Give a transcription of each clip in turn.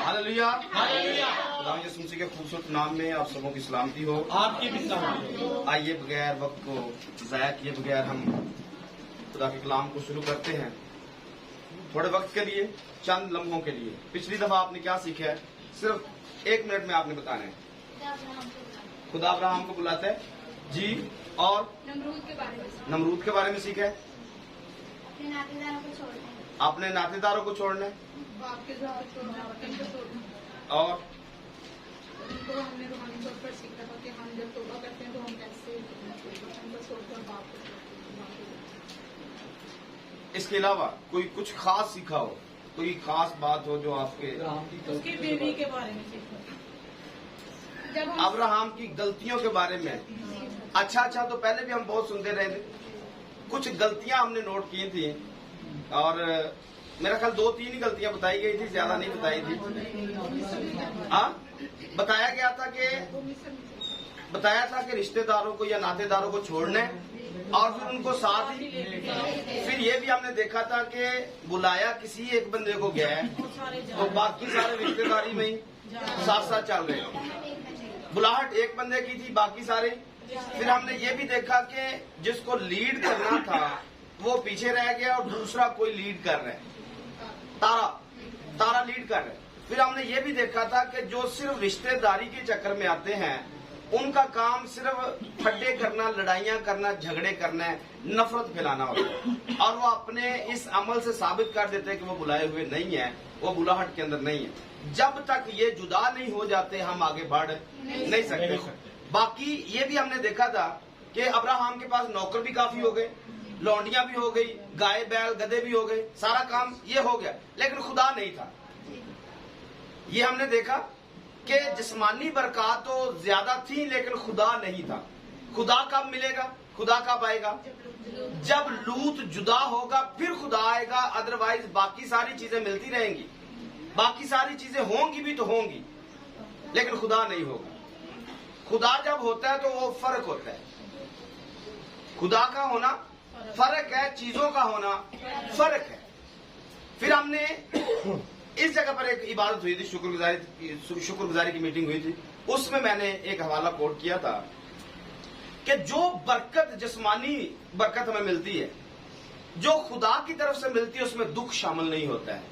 Hallelujah खुदा यीशु मसीह के खूबसूरत नाम में आप सबों की सलामती हो। आपकी भी सलामती हो। आइए बगैर वक्त को ज़ाया किए बगैर हम खुदा के कलाम को शुरू करते हैं। थोड़े वक्त के लिए, चंद लम्हों के लिए। पिछली दफा आपने क्या सीखा है, सिर्फ 1 मिनट में आपने बताना है। खुदा अब्राहम को बुलाता है जी, और नमरूद के बारे में सीखा है। अपने नातेदारों को छोड़ना है और तो हमने रूहानी तौर पर सीखा था कि हम जब तौबा करते हैं तो हम कैसे छोड़कर बाप को। इसके अलावा कोई कुछ खास सीखा हो, कोई खास बात हो जो आपके उसकी बीवी के बारे में सीखा, जब अब्राहम की गलतियों के बारे में। अच्छा, तो पहले भी हम बहुत सुनते रहे थे। कुछ गलतियां हमने नोट की थी और मेरा ख्याल 2-3 ही गलतियां बताई गई थी, ज्यादा नहीं बताई थी। बताया था कि रिश्तेदारों को या नातेदारों को छोड़ना है और फिर उनको साथ ही। फिर ये भी हमने देखा था कि बुलाया किसी एक बंदे को गया है तो बाकी सारे रिश्तेदारी में ही साथ साथ चल रहे हैं। बुलाहट एक बंदे की थी, बाकी सारे। फिर हमने ये भी देखा कि जिसको लीड करना था वो पीछे रह गया और दूसरा कोई लीड कर रहा है। तारा लीड कर रहा है। फिर हमने ये भी देखा था कि जो सिर्फ रिश्तेदारी के चक्कर में आते हैं उनका काम सिर्फ फड्डे करना, लड़ाइयां करना, झगड़े करना है, नफरत फैलाना होता है और वो अपने इस अमल से साबित कर देते हैं कि वो बुलाए हुए नहीं है, वो बुलाहट के अंदर नहीं है। जब तक ये जुदा नहीं हो जाते हम आगे बढ़ नहीं सकते। बाकी ये भी हमने देखा था कि अब्राहम के पास नौकर भी काफी हो गए, लौंडियां भी हो गई, गाय बैल गधे भी हो गए, सारा काम ये हो गया, लेकिन खुदा नहीं था। ये हमने देखा कि जिस्मानी बरकत तो ज्यादा थी लेकिन खुदा नहीं था। खुदा कब मिलेगा, खुदा कब आएगा? जब लूत जुदा होगा फिर खुदा आएगा, अदरवाइज बाकी सारी चीजें मिलती रहेंगी, बाकी सारी चीजें होंगी भी तो होंगी लेकिन खुदा नहीं होगा। खुदा जब होता है तो वो फर्क होता है। खुदा का होना फर्क है, चीजों का होना फर्क है। फिर हमने इस जगह पर एक इबादत हुई थी, शुक्रगुजारी की मीटिंग हुई थी। उसमें मैंने एक हवाला कोट किया था कि जो बरकत, जिस्मानी बरकत हमें मिलती है, जो खुदा की तरफ से मिलती है, उसमें दुख शामिल नहीं होता है।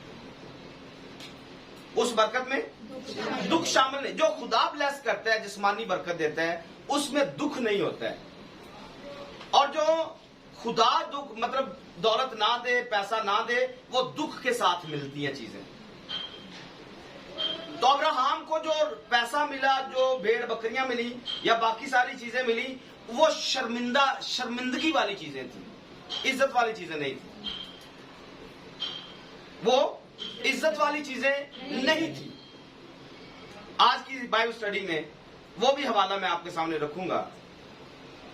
उस बरकत में दुख शामिल नहीं। जो खुदा ब्लेस करता है, जिस्मानी बरकत देता है, उसमें दुख नहीं होता है। और जो खुदा दुख मतलब दौलत ना दे, पैसा ना दे, वो दुख के साथ मिलती हैं चीजें। तो अब्राहम को जो पैसा मिला, जो भेड़ बकरियां मिली या बाकी सारी चीजें मिली, वो शर्मिंदगी वाली चीजें थी, इज्जत वाली चीजें नहीं थी। वो इज्जत वाली चीजें नहीं थी। आज की बाइबल स्टडी में वो भी हवाला मैं आपके सामने रखूंगा,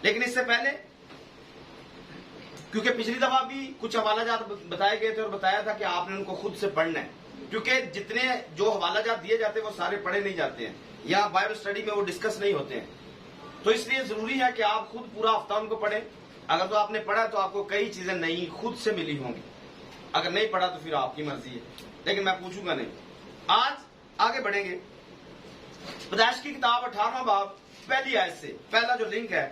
लेकिन इससे पहले, क्योंकि पिछली दफा भी कुछ हवाला जात बताए गए थे और बताया था कि आपने उनको खुद से पढ़ना है, क्योंकि जितने जो हवाला जात दिए जाते हैं वो सारे पढ़े नहीं जाते हैं या बाइबल स्टडी में वो डिस्कस नहीं होते हैं। तो इसलिए जरूरी है कि आप खुद पूरा हफ्ता उनको पढ़ें। अगर तो आपने पढ़ा तो आपको कई चीजें नई खुद से मिली होंगी, अगर नहीं पढ़ा तो फिर आपकी मर्जी है, लेकिन मैं पूछूंगा नहीं। आज आगे बढ़ेंगे। पैदाइश की किताब 18वां बाब पहली आयत से, पहला जो लिंक है,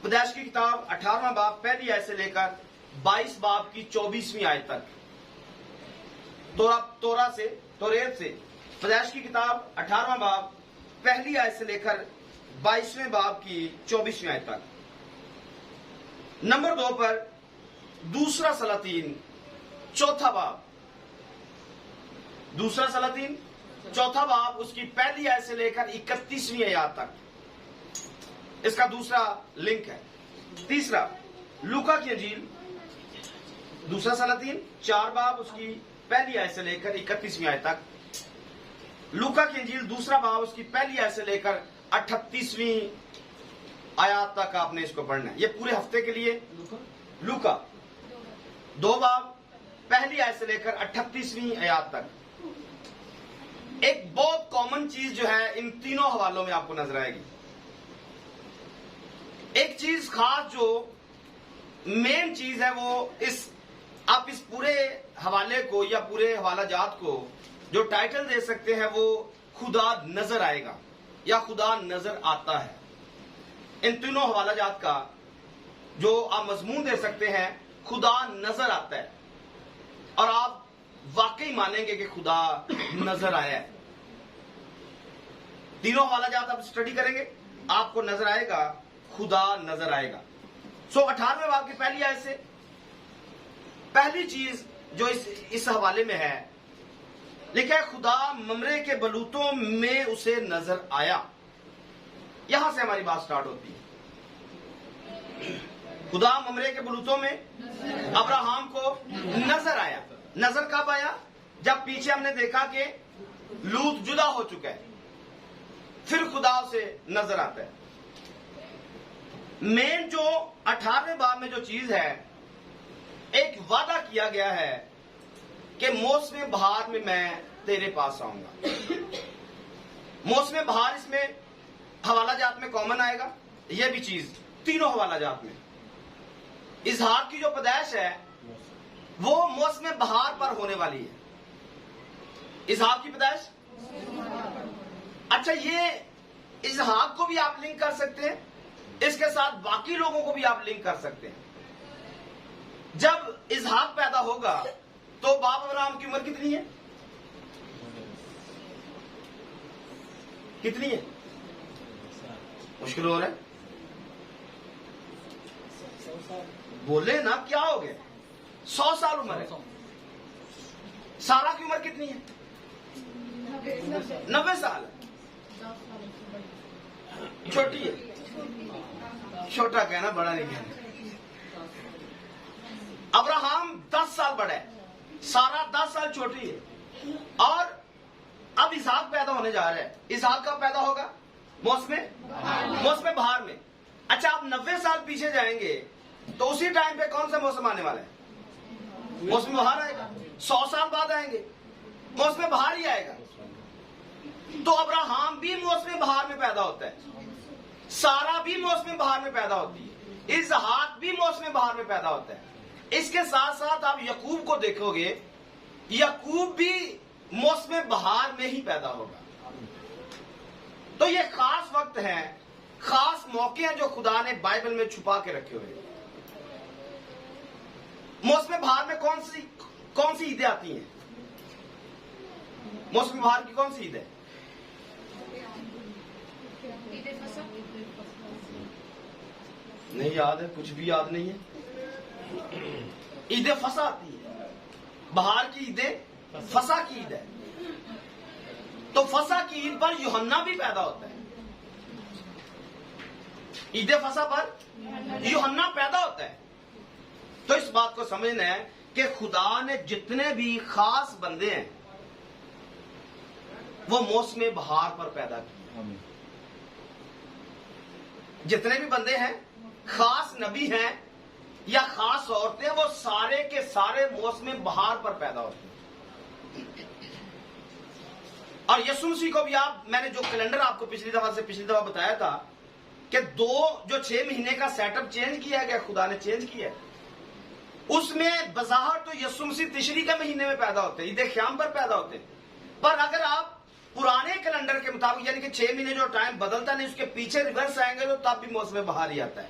पैदाइश की किताब 18वां बाब पहली आयत से लेकर 22 बाब की 24वीं आयत तक। तोरेत से पैदाइश की किताब 18वां बाब पहली आयत से लेकर 22वें बाब की 24वीं आयत तक। नंबर 2 पर दूसरा सलातीन चौथा बाब, दूसरा सलातीन चौथा बाब, उसकी पहली आयत से लेकर 31वीं आयत तक इसका दूसरा लिंक है। तीसरा लूका की अंजील, दूसरा सलातीन 4 बाब, उसकी पहली आयत से लेकर 31वीं आयत तक। लूका की अंजील दूसरा बाब, उसकी पहली आयत से लेकर 38वीं आयत तक आपने इसको पढ़ना है। ये पूरे हफ्ते के लिए लूका 2 बाब पहली आयत से लेकर 38वीं आयत तक। एक बहुत कॉमन चीज जो है इन तीनों हवालों में आपको नजर आएगी। एक चीज खास जो मेन चीज है वो आप इस पूरे हवाले को या पूरे हवाला जात को जो टाइटल दे सकते हैं वो खुदा नजर आएगा या खुदा नजर आता है। इन तीनों हवाला जात का जो आप मजमून दे सकते हैं खुदा नजर आता है, और आप वाकई मानेंगे कि खुदा नजर आया है। तीनों हवाला जात आप स्टडी करेंगे, आपको नजर आएगा खुदा नजर आएगा। 18वें बाब की पहली आयत से पहली चीज जो इस हवाले में है, लिखा है खुदा ममरे के बलूतों में उसे नजर आया। यहां से हमारी बात स्टार्ट होती है। खुदा ममरे के बलूतों में अब्राहम को नजर आया। नजर कब आया? जब पीछे हमने देखा कि लूत जुदा हो चुका है, फिर खुदा उसे नजर आता है। मेन जो 18वें बाब में जो चीज है, एक वादा किया गया है कि मौसम बहार में मैं तेरे पास आऊंगा। मौसम बहार इसमें हवाला जात में कॉमन आएगा, यह भी चीज तीनों हवाला जात में। इसहाक की जो पैदाइश है वो मौसम बहार पर होने वाली है। इसहाक की पैदाइश, अच्छा, ये इसहाक को भी आप लिंक कर सकते हैं, इसके साथ बाकी लोगों को भी आप लिंक कर सकते हैं। जब इसहाक पैदा होगा तो बाप अब्राहम की उम्र कितनी है? कितनी है? मुश्किल हो रहा है, बोले ना, क्या हो गया? 100 साल उम्र है। सारा की उम्र कितनी है? 90 साल। छोटी है, छोटा कहना, बड़ा नहीं कहना। अब्राहम 10 साल बड़ा है, सारा 10 साल छोटी है। और अब इसहाक पैदा होने जा रहा है। इसहाक कब पैदा होगा? मौसम बहार में। अच्छा, आप 90 साल पीछे जाएंगे तो उसी टाइम पे कौन सा मौसम आने वाला है? मौसम बहार आएगा। 100 साल बाद आएंगे, मौसम बहार ही आएगा। तो अब्राहम भी मौसम बहार में पैदा होता है, सारा भी मौसम बहार में पैदा होती है, इसहाक भी मौसम बहार में पैदा होता है। इसके साथ साथ आप यकूब को देखोगे, यकूब भी मौसम बहार में ही पैदा होगा। तो ये खास वक्त है, खास मौके हैं जो खुदा ने बाइबल में छुपा के रखे हुए हैं। मौसम बहार में कौन सी ईदें आती हैं? मौसम बहार की कौन सी ईद है? नहीं याद है, कुछ भी याद नहीं है। ईद फसा आती है, बहार की ईद फसा की ईद है। तो फसा की ईद पर यूहन्ना भी पैदा होता है। ईद फसा पर यूहन्ना पैदा होता है। तो इस बात को समझना है कि खुदा ने जितने भी खास बंदे हैं वो मौसम बहार पर पैदा किए। जितने भी बंदे हैं, खास नबी हैं या खास औरतें, वो सारे के सारे मौसम बहार पर पैदा होते हैं। और यीशु मसीह को भी मैंने जो कैलेंडर आपको पिछली दफा बताया था कि जो 6 महीने का सेटअप चेंज किया गया, खुदा ने चेंज किया, उसमें बज़ाहिर तो यीशु मसीह तिशरी के महीने में पैदा होते हैं, ईद ख्याम पर पैदा होते हैं। पर अगर आप पुराने कैलेंडर के मुताबिक, यानी कि 6 महीने जो टाइम बदलता नहीं, उसके पीछे रिवर्स आएंगे तो तब भी मौसम बहार ही आता है।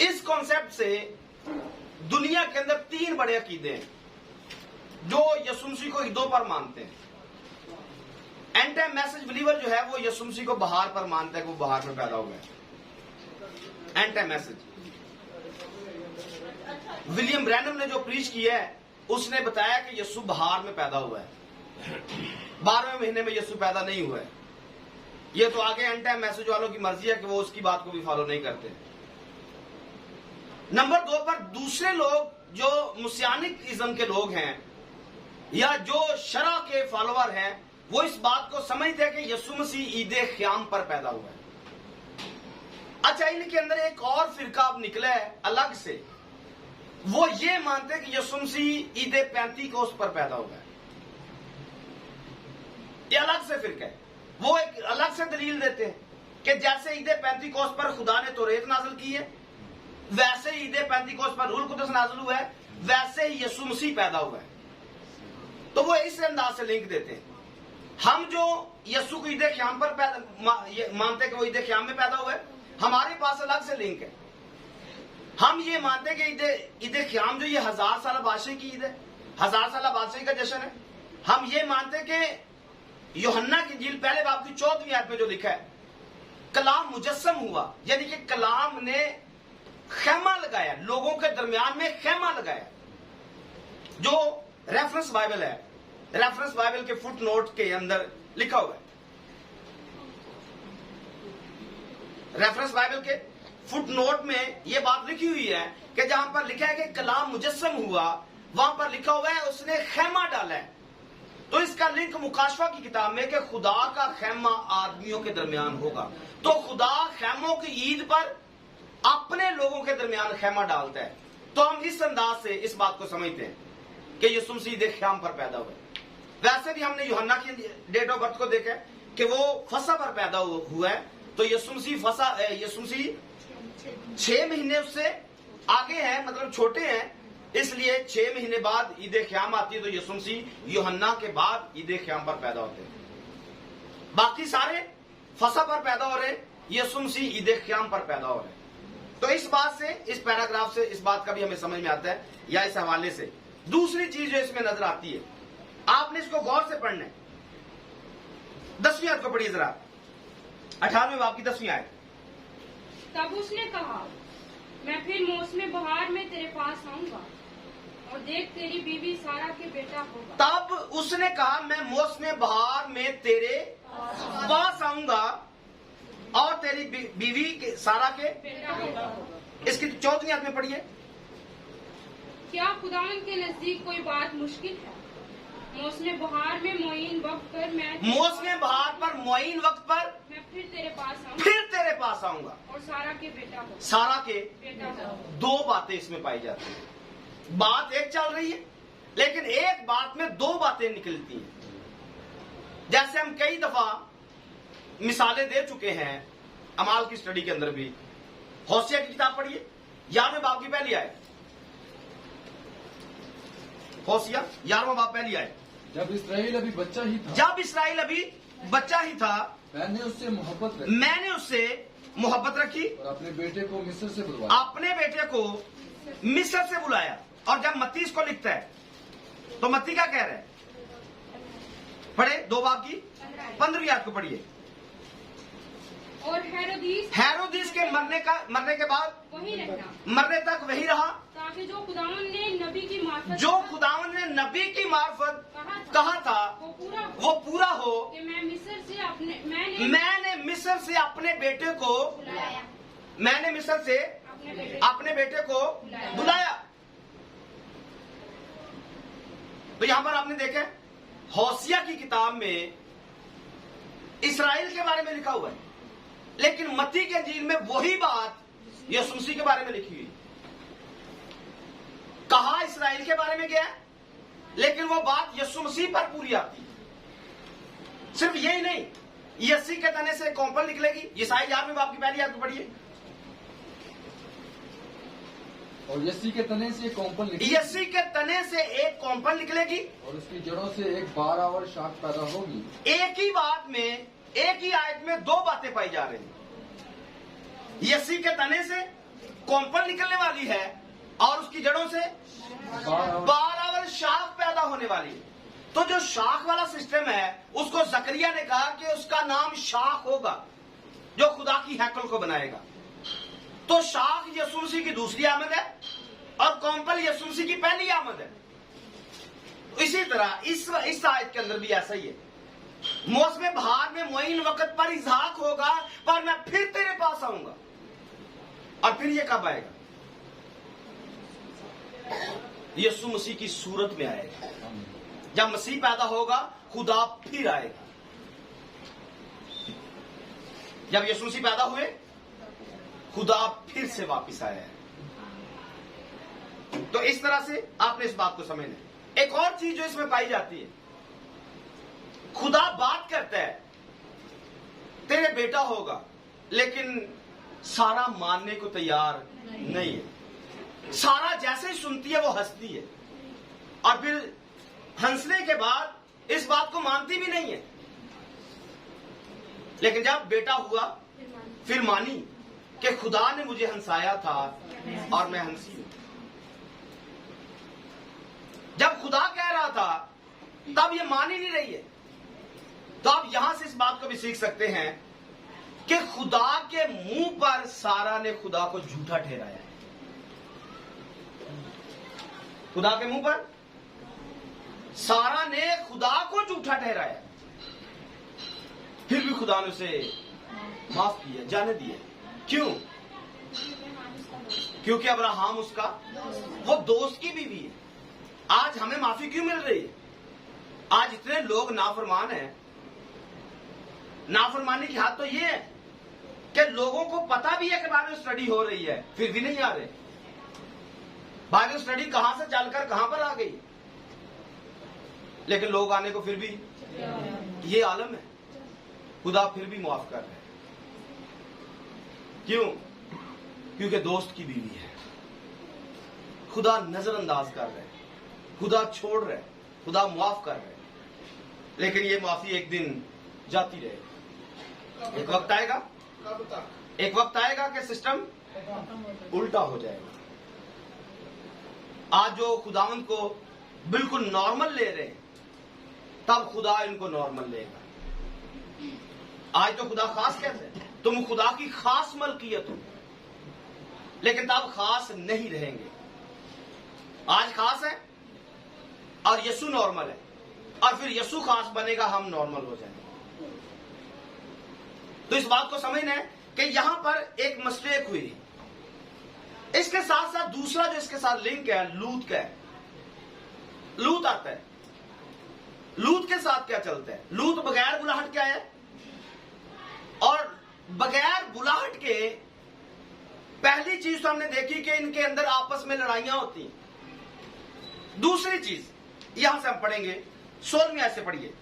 इस कॉन्सेप्ट से दुनिया के अंदर 3 बड़े अकीदे हैं जो यीशु मसीह को ईदों पर मानते हैं। एंड टाइम मैसेज बिलीवर जो है वो यीशु मसीह को बहार पर मानता है कि वो बहार में पैदा हुआ है। And time message William Branham ने जो प्रीच किया है, उसने बताया कि यीशु बहार में पैदा हुआ है, 12वें महीने में यीशु पैदा नहीं हुआ है। ये तो आगे एंड टाइम मैसेज वालों की मर्जी है कि वो उसकी बात को भी फॉलो नहीं करते। नंबर 2 पर दूसरे लोग जो मुस्यानिक इज्म के लोग हैं या जो शरा के फॉलोअर हैं, वो इस बात को समझते हैं कि यीशु मसीह ईद ख्याम पर पैदा हुआ है। अच्छा, इनके अंदर एक और फिरका अब निकला है अलग से, वो ये मानते हैं कि यीशु मसीह ईद पेंतीकोस्त पर पैदा हुआ है। ये अलग से फिरका है, वो एक अलग से दलील देते हैं कि जैसे ईद पेंतीकोस्त पर खुदा ने तौरात नाज़िल की है, वैसे ईद पेंतीकोस्त पर रूह कुद्दस नाज़िल हुआ है, वैसे ही यीशु मसीह पैदा हुआ है। तो वो इस अंदाज से लिंक देते हैं। हम जो यीशु को ईद क़याम पर मानते कि वो ईद क़याम में पैदा हुआ है, हमारे पास अलग से लिंक है। हम ये मानते कि ईद क़याम जो ये 1000 साल बादशाही की ईद है, 1000 साल बादशाही का जश्न है। हम ये मानते कि यूहन्ना की इंजील पहले बाब की 14वीं आयत में जो लिखा है, कलाम मुजस्सम हुआ, यानी कि कलाम ने खेमा लगाया, लोगों के दरमियान में खेमा लगाया। जो रेफरेंस बाइबल है, रेफरेंस बाइबल के फुट नोट के अंदर लिखा हुआ है, रेफरेंस बाइबल के फुट नोट में यह बात लिखी हुई है कि जहां पर लिखा है कि कलाम मुजस्सम हुआ, वहां पर लिखा हुआ है उसने खेमा डाला है। तो इसका लिंक मुकाशवा की किताब में कि खुदा का खेमा आदमियों के दरमियान होगा। तो खुदा खेमों की ईद पर अपने लोगों के दरमियान खेमा डालता है। तो हम इस अंदाज से इस बात को समझते हैं कि यीशु मसीह ईद क़याम पर पैदा हुए। वैसे भी हमने यूहन्ना की डेट ऑफ बर्थ को देखा कि वो फसा पर पैदा हुआ है। तो यीशु मसीह 6 महीने उससे आगे है, मतलब छोटे हैं, इसलिए 6 महीने बाद ईद क़याम आती है। तो यीशु मसीह यूहन्ना के बाद ईद क़याम पर पैदा होते हैं। बाकी सारे फसा पर पैदा हो रहे हैं, यीशु मसीह ईद क़याम पर पैदा हो रहे हैं। तो इस बात से, इस पैराग्राफ से इस बात का भी हमें समझ में आता है, या इस हवाले से दूसरी चीज जो इसमें नजर आती है, आपने इसको गौर से पढ़ना है। 10वीं आयत को पढ़िए जरा, 18वें बाब की 10वीं आयत। तब उसने कहा, मैं फिर मौसम बहार में तेरे पास आऊंगा और देख तेरी बीवी सारा के बेटा होगा। तब उसने कहा, मैं मौसम बहार में तेरे पास आऊंगा और तेरी बीवी सारा के बेटा होगा। इसकी 14वीं आयत में पढ़िए। क्या खुदावन के नजदीक कोई बात मुश्किल है? मौसम बहार में मोइन वक्त पर मौसम बहार पर मोइन वक्त पर मैं फिर तेरे पास आऊंगा और सारा के बेटा होगा। सारा के बेटा होगा। 2 बातें इसमें पाई जाती है। बात एक चल रही है, लेकिन एक बात में 2 बातें निकलती हैं। जैसे हम कई दफा मिसालें दे चुके हैं अमाल की स्टडी के अंदर भी। होसिया की किताब पढ़िए, 11वें बाब की पहली आयत। होसिया 11वां बाब पहली आयत। जब इसराइल अभी बच्चा ही था, जब इसराइल अभी बच्चा ही था, मैंने उससे मोहब्बत रखी और अपने बेटे को मिस्र से बुलवाया। अपने बेटे को मिस्र से बुलाया। और जब मत्ती इसको लिखता है तो मत्ती क्या कह रहा है? पढ़े 2 बाब की 15वीं आयत को पढ़िए। और हेरोदिस के मरने के बाद वही रहना, मरने तक वही रहा, ताकि जो खुदावन ने नबी की मार्फत कहा था वो पूरा हो वो पूरा हो कि मैंने मिस्र से अपने बेटे को बुलाया। तो यहां पर आपने देखा होसिया की किताब में इसराइल के बारे में लिखा हुआ है, लेकिन मत्ती के इंजील में वही बात यीशु मसीह के बारे में लिखी हुई। कहा इसराइल के बारे में गया, लेकिन वो बात यीशु मसीह पर पूरी आती है। सिर्फ यही नहीं, यस्सी के तने से कौंपल निकलेगी। यशायाह 11वें बाब की पहली आयत पढ़िए। और यस्सी के तने से एक कौंपल निकलेगी, यस्सी के तने से एक कौंपल निकलेगी और उसकी जड़ों से एक 12 और शाख पैदा होगी। एक ही बात में, एक ही आयत में 2 बातें पाई जा रही हैं। यस्सी के तने से कौंपल निकलने वाली है और उसकी जड़ों से 12 और शाख पैदा होने वाली है। तो जो शाख वाला सिस्टम है, उसको जकरिया ने कहा कि उसका नाम शाख होगा, जो खुदा की हैकल को बनाएगा। तो शाख यीशु मसीह की दूसरी आमद है और कौंपल यीशु मसीह की पहली आमद है। इसी तरह इस आयत के अंदर भी ऐसा ही है। मौसम बहार में मोइन वक्त पर इज़हाक होगा, पर मैं फिर तेरे पास आऊंगा। और फिर ये कब आएगा? यीशु मसीह की सूरत में आएगा। जब मसीह पैदा होगा, खुदा फिर आएगा। जब यीशु मसीह पैदा हुए, खुदा फिर से वापस आया है। तो इस तरह से आपने इस बात को समझना। एक और चीज जो इसमें पाई जाती है, खुदा बात करता है तेरे बेटा होगा, लेकिन सारा मानने को तैयार नहीं है। सारा जैसे ही सुनती है वो हंसती है। और फिर हंसने के बाद इस बात को मानती भी नहीं है, लेकिन जब बेटा हुआ फिर मानी कि खुदा ने मुझे हंसाया था और मैं हंसी हूं। जब खुदा कह रहा था तब ये मान ही नहीं रही है। तो आप यहां से इस बात को भी सीख सकते हैं कि खुदा के मुंह पर सारा ने खुदा को झूठा ठहराया है। खुदा के मुंह पर सारा ने खुदा को झूठा ठहराया, फिर भी खुदा ने उसे माफ किया, जाने दिया। क्यों? क्योंकि अब्राहम उसका वो दोस्त की बीवी है। आज हमें माफी क्यों मिल रही है? आज इतने लोग नाफरमान हैं। नाफरमानी की हाथ तो ये है कि लोगों को पता भी है कि बाइबल स्टडी हो रही है, फिर भी नहीं आ रहे। बाइबल स्टडी कहां से चलकर कहां पर आ गई, लेकिन लोग आने को फिर भी ये आलम है। खुदा फिर भी माफ कर रहे हैं। क्यों? क्योंकि दोस्त की बीवी है। खुदा नजरअंदाज कर रहे हैं, खुदा छोड़ रहे हैं, खुदा माफ कर रहे हैं, लेकिन ये माफी एक दिन जाती रहेगी। एक वक्त आएगा, एक वक्त आएगा कि सिस्टम उल्टा हो जाएगा। आज जो खुदावंद को बिल्कुल नॉर्मल ले रहे हैं, तब खुदा इनको नॉर्मल लेगा। आज तो खुदा खास कहते हैं, तुम खुदा की खास मलकियत हो, लेकिन तब खास नहीं रहेंगे। आज खास है और यीशु नॉर्मल है, और फिर यीशु खास बनेगा, हम नॉर्मल हो जाएंगे। तो इस बात को समझना है कि यहां पर एक मिस्टेक हुई। इसके साथ साथ दूसरा जो इसके साथ लिंक है, लूत का है। लूत आता है। लूत के साथ क्या चलता है? लूत बगैर बुलाहट क्या है, और बगैर बुलाहट के पहली चीज तो हमने देखी कि इनके अंदर आपस में लड़ाइयां होती हैं। दूसरी चीज यहां से हम पढ़ेंगे, 16वीं आयत से पढ़िए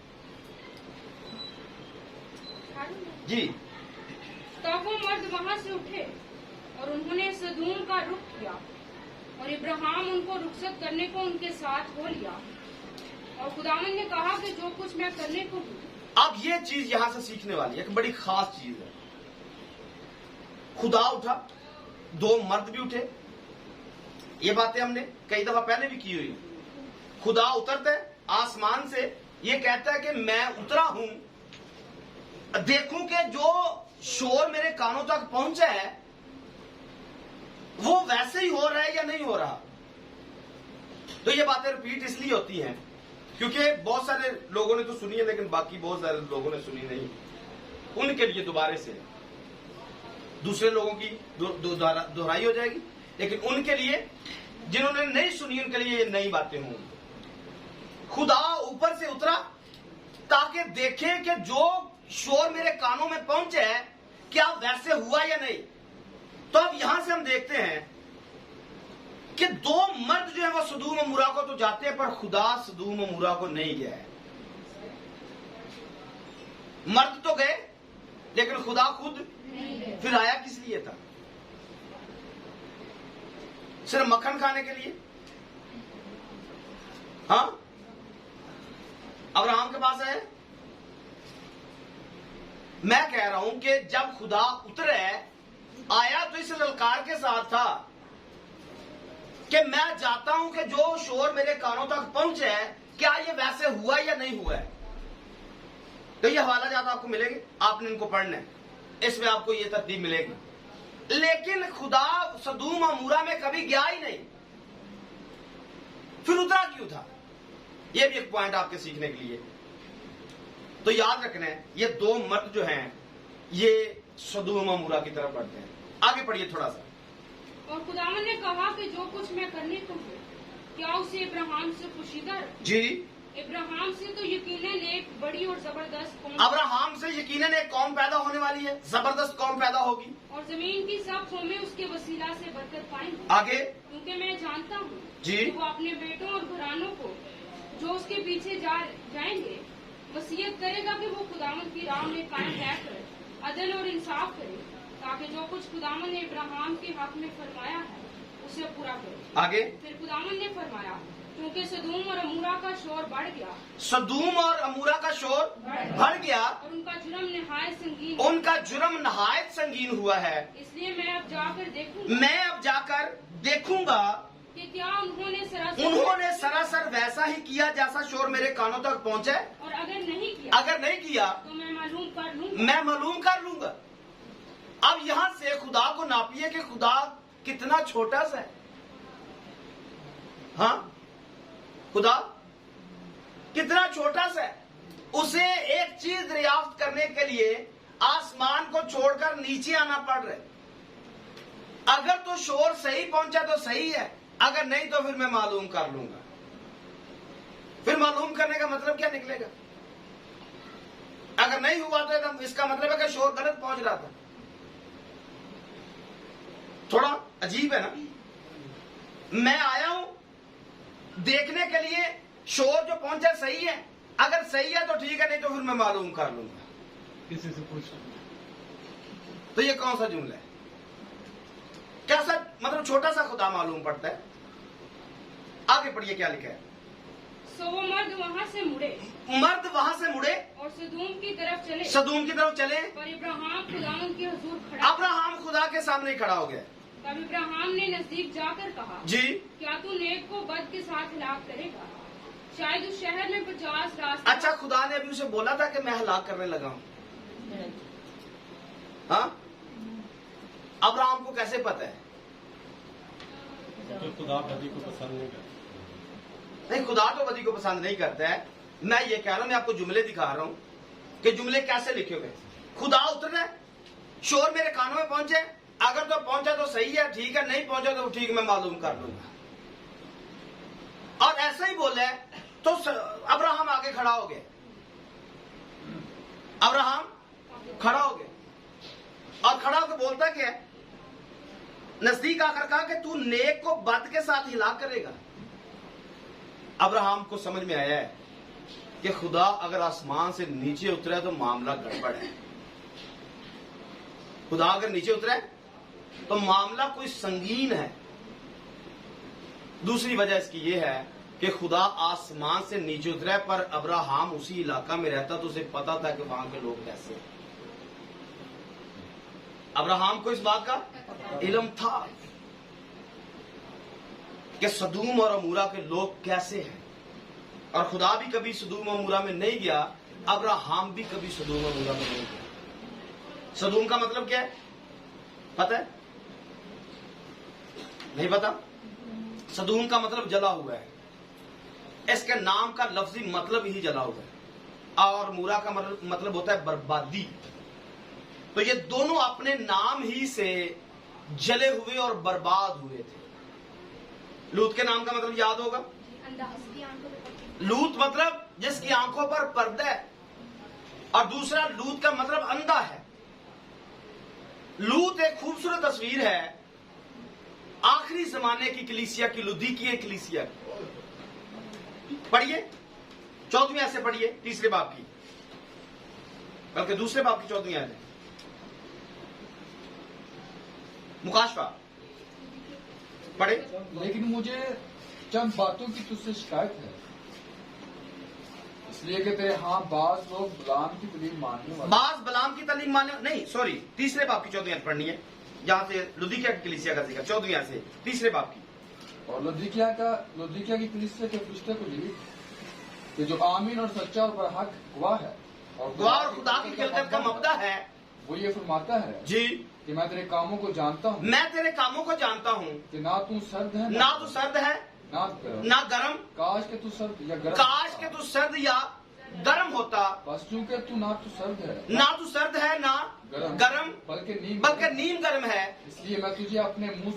जी। तब वो मर्द वहां से उठे और उन्होंने सदूम का रुख किया, और इब्राहिम उनको रुखसत करने को उनके साथ हो लिया। और खुदावंद ने कहा कि जो कुछ मैं करने को हूं। अब ये चीज यहां से सीखने वाली है, एक बड़ी खास चीज है। खुदा उठा, दो मर्द भी उठे। ये बातें हमने कई दफा पहले भी की हुई है। खुदा उतरता है आसमान से, ये कहता है कि मैं उतरा हूं, देखूं कि जो शोर मेरे कानों तक पहुंचा है वो वैसे ही हो रहा है या नहीं हो रहा। तो ये बातें रिपीट इसलिए होती हैं क्योंकि बहुत सारे लोगों ने तो सुनी है, लेकिन बाकी बहुत सारे लोगों ने सुनी नहीं। उनके लिए दोबारा से दूसरे लोगों की दोहराई हो जाएगी, लेकिन उनके लिए जिन्होंने नहीं सुनी, उनके लिए ये नई बातें होंगी। खुदा ऊपर से उतरा ताकि देखे कि जो शोर मेरे कानों में पहुंचे है क्या वैसे हुआ या नहीं। तो अब यहां से हम देखते हैं कि दो मर्द जो है वो सदूम अमूरा को तो जाते हैं, पर खुदा सदूम अमूरा को नहीं गया है। मर्द तो गए, लेकिन खुदा खुद फिर आया किस लिए था? सिर्फ मक्खन खाने के लिए? हाँ, अब्राहम के पास है। मैं कह रहा हूं कि जब खुदा उतरे आया तो इस ललकार के साथ था कि मैं जाता हूं कि जो शोर मेरे कानों तक पहुंचे है क्या ये वैसे हुआ या नहीं हुआ है। तो ये हवाला जात आपको मिलेगी, आपने इनको पढ़ना है, इसमें आपको ये तरतीब मिलेगी। लेकिन खुदा सदूम अमूरा में कभी गया ही नहीं, फिर उतरा क्यों था? ये भी एक पॉइंट आपके सीखने के लिए। तो याद रखना है, ये दो मर्द जो हैं ये सदूम अमूरा की तरफ बढ़ते हैं। आगे पढ़िए थोड़ा सा। और खुदावंद ने कहा कि जो कुछ मैं करने को हूं, क्या उसे इब्राहिम से पोशीदा रखूं? जी, इब्राहिम से तो यकीनन एक बड़ी और जबरदस्त कौम, अब्राहम से यकीनन एक कौम पैदा होने वाली है, जबरदस्त कौम पैदा होगी, और जमीन की सब कौमें उसके वसीला से बरकत पाएंगी। आगे क्योंकि मैं जानता हूँ जी। कि वो अपने बेटों और घरानों को जो उसके पीछे जाएंगे वसीयत करेगा कि वो खुदावंद की राह में कायम रहकर अदल और इंसाफ करे, ताकि जो कुछ खुदावंद ने इब्राहिम के हक में फरमाया है उसे पूरा करे। आगे फिर खुदावंद ने फरमाया, क्योंकि सदूम और अमूरा का शोर बढ़ गया सदूम और अमूरा का शोर बढ़ गया और उनका जुर्म निहायत संगीन, उनका जुर्म नहायत संगीन हुआ है। इसलिए मैं अब जाकर देखूंगा कि क्या उन्होंने सरासर वैसा ही किया जैसा शोर मेरे कानों तक पहुंचे, और अगर नहीं किया तो मैं मालूम कर लूंगा। अब यहाँ से खुदा को नापिए कि खुदा कितना छोटा सा है। हाँ, खुदा कितना छोटा सा है। उसे एक चीज दरियाफ्त करने के लिए आसमान को छोड़कर नीचे आना पड़ रहा है। अगर तो शोर सही पहुंचा तो सही है, अगर नहीं तो फिर मैं मालूम कर लूंगा। फिर मालूम करने का मतलब क्या निकलेगा? अगर नहीं हुआ तो इसका मतलब है कि शोर गलत पहुंच रहा था। थोड़ा अजीब है ना। मैं आया हूं देखने के लिए शोर जो पहुंचा सही है, अगर सही है तो ठीक है, नहीं तो फिर मैं मालूम कर लूंगा। किसी से पूछ तो ये कौन सा जुमला है? कैसा मतलब छोटा सा खुदा मालूम पड़ता है। आगे पढ़िए क्या लिखा है। सो वो मर्द वहां से मुड़े और सदूम की तरफ चले और इब्राहिम खुदावंद के हुजूर खड़ा। अब्राहम खुदा के सामने खड़ा हो गया। तब इब्राहिम ने नजदीक जाकर कहा, जी, क्या तू नेक को बद के साथ हलाक करेगा? शायद उस शहर में 50 रास्ते। अच्छा, खुदा ने अभी उसे बोला था कि मैं हलाक करने लगा हूं। हाँ, अब्राहम को कैसे पता है? तो खुदा बदी को पसंद नहीं करता। नहीं, खुदा तो बदी को पसंद नहीं करता है। मैं ये कह रहा हूं, मैं आपको जुमले दिखा रहा हूं कि जुमले कैसे लिखे हुए। खुदा उतर रहा है, शोर मेरे कानों में पहुंचे, अगर तो पहुंचा तो सही है, ठीक है, नहीं पहुंचा तो ठीक, मैं मालूम कर लूंगा। और ऐसा ही बोला है तो अब्राहम आगे खड़ा हो गया। अब्राहम खड़ा हो गया और खड़ा होकर बोलता क्या है? नजदीक आकर कहा कि तू नेक को बद के साथ हिलाक करेगा। अब्राहम को समझ में आया है कि खुदा अगर आसमान से नीचे उतरा तो मामला गड़बड़ है। खुदा अगर नीचे उतरा तो मामला कोई संगीन है। दूसरी वजह इसकी यह है कि खुदा आसमान से नीचे उतरा, पर अब्राहम उसी इलाका में रहता तो उसे पता था कि वहां के लोग कैसे हैं। अब्राहम को इस बात का इल्म था कि सदूम और अमूरा के लोग कैसे हैं, और खुदा भी कभी सदूम और अमूरा में नहीं गया, अब्राहम भी कभी सदूम और अमूरा में नहीं गया। सदूम का मतलब क्या है पता है? नहीं पता? सदूम का मतलब जला हुआ है। इसके नाम का लफ्जी मतलब ही जला हुआ है, और मूरा का मतलब होता है बर्बादी। तो ये दोनों अपने नाम ही से जले हुए और बर्बाद हुए थे। लूत के नाम का मतलब याद होगा। लूत मतलब जिसकी आंखों पर पर्दा है, और दूसरा लूत का मतलब अंधा है। लूत एक खूबसूरत तस्वीर है आखिरी जमाने की कलीसिया की, लुदीकिया कलीसिया। पढ़िए 14वीं आयत से पढ़िए, तीसरे बाब की, बल्कि दूसरे बाब की 14वीं आयत है। मुकाशफा पढ़े। लेकिन मुझे चंद बातों की तुझसे शिकायत है, इसलिए कि तेरे हाँ बाज लोग बलाम की तालीम मानने वाले। बाज बलाम की तालीम मानने नहीं, सॉरी, तीसरे बाब की 14वीं आयत पढ़नी है, जहां से लुदीकिया की कलीसिया का जिक्र। 14वीं आयत से तीसरे बाब की। और लुदीकिया की कलीसिया के फरिश्ते को लिख कि जो आमीन और सच्चा और बरहक गवाह है और खुदा की खिलकत का मबदा है, वो ये फरमाता है जी कि मैं तेरे कामों को जानता हूँ, मैं तेरे कामों को जानता हूँ कि ना तू सर्द है ना तू सर्द है ना गर्म, ना गर्म। काश के तू सर्द या गर्म, काश के तू सर्द या गर्म होता, बस चूंकि तू ना तू सर्द है ना गर्म बल्कि नीम गर्म है, इसलिए मैं तुझे अपने मुंह